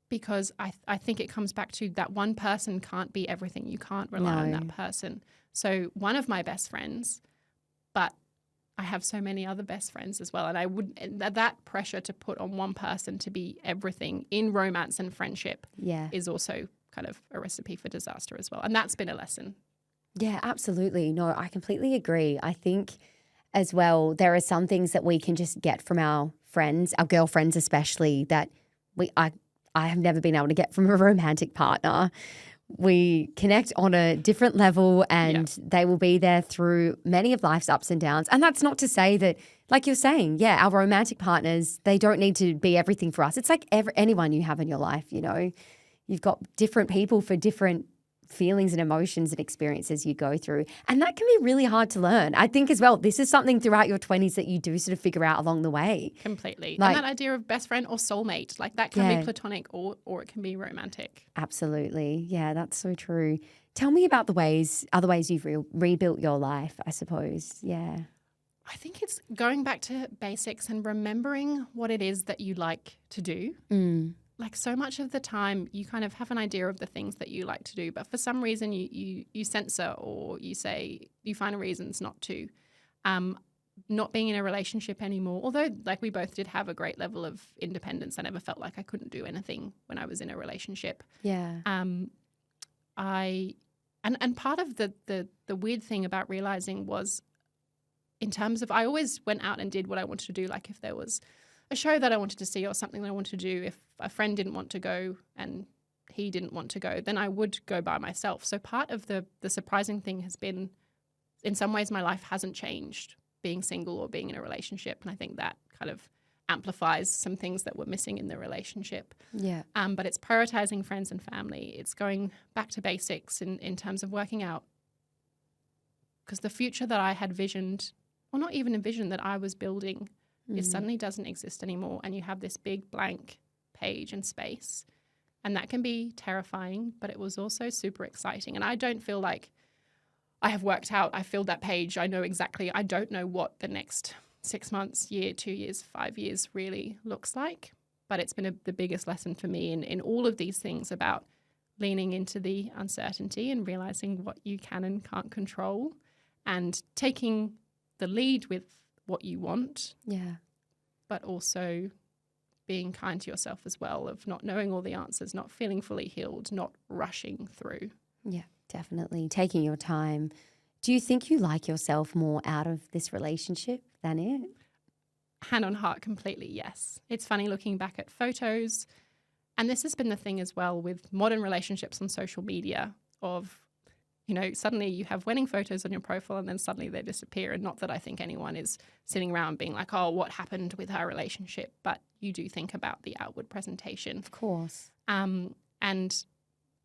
Speaker 2: Because I think it comes back to that one person can't be everything. You can't rely on that person. So one of my best friends, but I have so many other best friends as well. And that pressure to put on one person to be everything in romance and friendship is also kind of a recipe for disaster as well. And that's been a lesson. Yeah,
Speaker 1: absolutely. No, I completely agree. I think as well, there are some things that we can just get from our friends, our girlfriends especially, that I have never been able to get from a romantic partner. We connect on a different level, and they will be there through many of life's ups and downs. And that's not to say that, like you're saying, our romantic partners, they don't need to be everything for us. It's like anyone you have in your life, You've got different people for different feelings and emotions and experiences you go through. And that can be really hard to learn. I think as well, this is something throughout your 20s that you do sort of figure out along the way.
Speaker 2: Completely. And that idea of best friend or soulmate, that can be platonic or it can be romantic.
Speaker 1: Absolutely. Yeah, that's so true. Tell me about other ways you've rebuilt your life, I suppose. Yeah.
Speaker 2: I think it's going back to basics and remembering what it is that you like to do. So much of the time you kind of have an idea of the things that you like to do, but for some reason you censor, or you say you find reasons not to. Not being in a relationship anymore, although we both did have a great level of independence. I never felt like I couldn't do anything when I was in a relationship.
Speaker 1: Yeah.
Speaker 2: And part of the weird thing about realizing was, in terms of, I always went out and did what I wanted to do. If there was a show that I wanted to see or something that I wanted to do, if a friend didn't want to go and he didn't want to go, then I would go by myself. So part of the surprising thing has been, in some ways my life hasn't changed being single or being in a relationship. And I think that kind of amplifies some things that were missing in the relationship.
Speaker 1: Yeah.
Speaker 2: But it's prioritizing friends and family. It's going back to basics in terms of working out. Because the future that I had visioned, or not even envisioned, that I was building, it suddenly doesn't exist anymore. And you have this big blank page and space. And that can be terrifying, but it was also super exciting. And I don't feel like I have worked out, I filled that page, I know exactly, I don't know what the next 6 months, year, 2 years, 5 years really looks like. But it's been the biggest lesson for me in all of these things, about leaning into the uncertainty and realizing what you can and can't control, and taking the lead with what you want.
Speaker 1: Yeah.
Speaker 2: But also being kind to yourself as well, of not knowing all the answers, not feeling fully healed, not rushing through.
Speaker 1: Yeah. Definitely. Taking your time. Do you think you like yourself more out of this relationship than it?
Speaker 2: Hand on heart, completely, yes. It's funny looking back at photos, and this has been the thing as well with modern relationships on social media of, suddenly you have wedding photos on your profile and then suddenly they disappear. And not that I think anyone is sitting around being like, oh, what happened with our relationship? But you do think about the outward presentation.
Speaker 1: Of course.
Speaker 2: And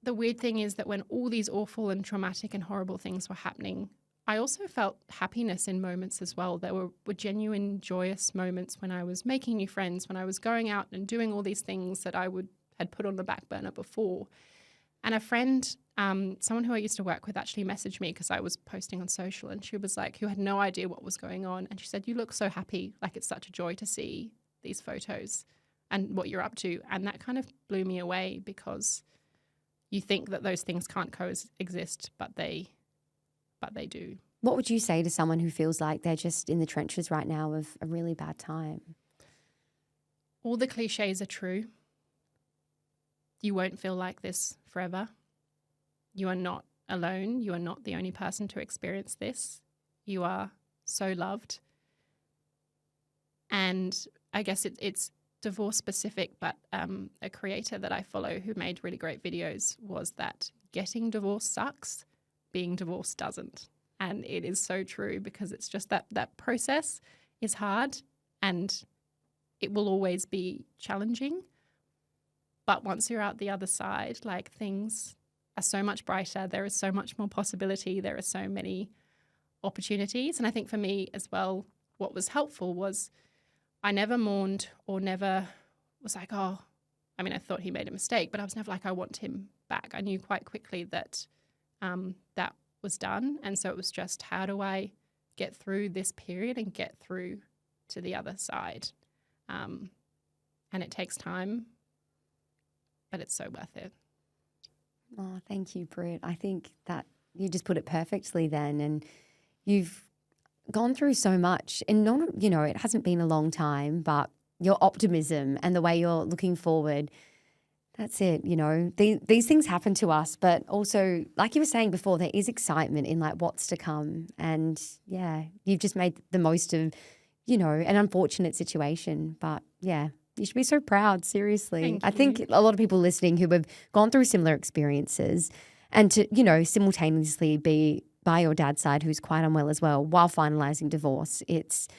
Speaker 2: the weird thing is that when all these awful and traumatic and horrible things were happening, I also felt happiness in moments as well. There were genuine, joyous moments when I was making new friends, when I was going out and doing all these things that I had put on the back burner before. And a friend, someone who I used to work with, actually messaged me because I was posting on social, and she was like, who had no idea what was going on. And she said, you look so happy. Like, it's such a joy to see these photos and what you're up to. And that kind of blew me away, because you think that those things can't coexist, but they do.
Speaker 1: What would you say to someone who feels like they're just in the trenches right now of a really bad time?
Speaker 2: All the cliches are true. You won't feel like this forever. You are not alone. You are not the only person to experience this. You are so loved. And I guess it's divorce specific, but a creator that I follow who made really great videos was that getting divorced sucks, being divorced doesn't. And it is so true, because it's just that process is hard and it will always be challenging. But once you're out the other side, like, things are so much brighter. There is so much more possibility. There are so many opportunities. And I think for me as well, what was helpful was I never mourned or never was like, oh, I mean, I thought he made a mistake, but I was never like, I want him back. I knew quite quickly that that was done. And so it was just, how do I get through this period and get through to the other side? And it takes time, but it's so worth it.
Speaker 1: Oh, thank you, Britt. I think that you just put it perfectly then. And you've gone through so much, and not, it hasn't been a long time, but your optimism and the way you're looking forward, that's it. These things happen to us, but also, like you were saying before, there is excitement in like what's to come. And yeah, you've just made the most of, an unfortunate situation, but yeah, you should be so proud, seriously. I think a lot of people listening who have gone through similar experiences, and to, simultaneously be by your dad's side, who's quite unwell as well, while finalising divorce, it's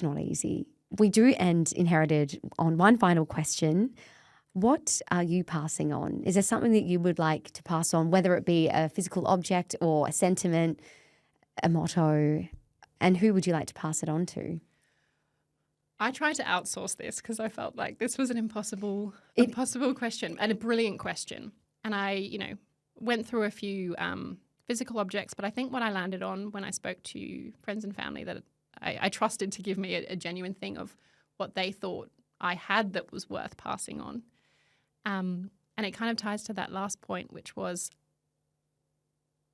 Speaker 1: not easy. We do end Inherited on one final question. What are you passing on? Is there something that you would like to pass on, whether it be a physical object or a sentiment, a motto, and who would you like to pass it on to?
Speaker 2: I tried to outsource this because I felt like this was an impossible question, and a brilliant question. And I, went through a few physical objects, but I think what I landed on when I spoke to friends and family that I trusted to give me a genuine thing of what they thought I had that was worth passing on. And it kind of ties to that last point, which was,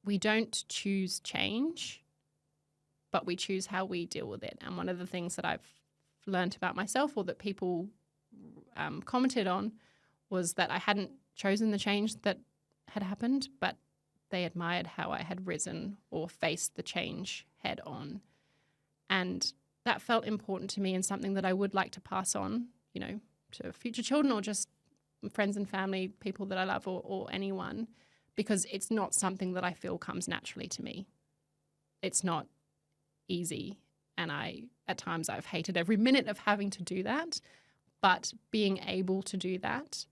Speaker 2: we don't choose change, but we choose how we deal with it. And one of the things that I've learned about myself, or that people commented on, was that I hadn't chosen the change that had happened, but they admired how I had risen or faced the change head on. And that felt important to me, and something that I would like to pass on, to future children, or just friends and family, people that I love, or anyone, because it's not something that I feel comes naturally to me. It's not easy. And at times I've hated every minute of having to do that, but being able to do that,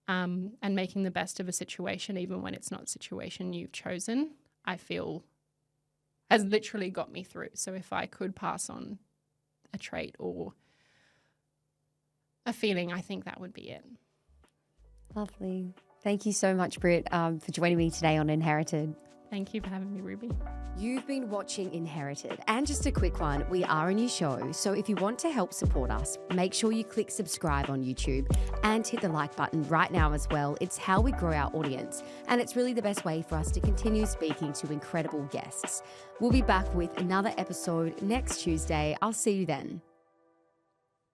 Speaker 2: and making the best of a situation, even when it's not a situation you've chosen, I feel has literally got me through. So if I could pass on a trait or a feeling, I think that would be it.
Speaker 1: Lovely. Thank you so much, Britt, for joining me today on Inherited.
Speaker 2: Thank you for having me, Ruby.
Speaker 1: You've been watching Inherited. And just a quick one, we are a new show, so if you want to help support us, make sure you click subscribe on YouTube and hit the like button right now as well. It's how we grow our audience, and it's really the best way for us to continue speaking to incredible guests. We'll be back with another episode next Tuesday. I'll see you then.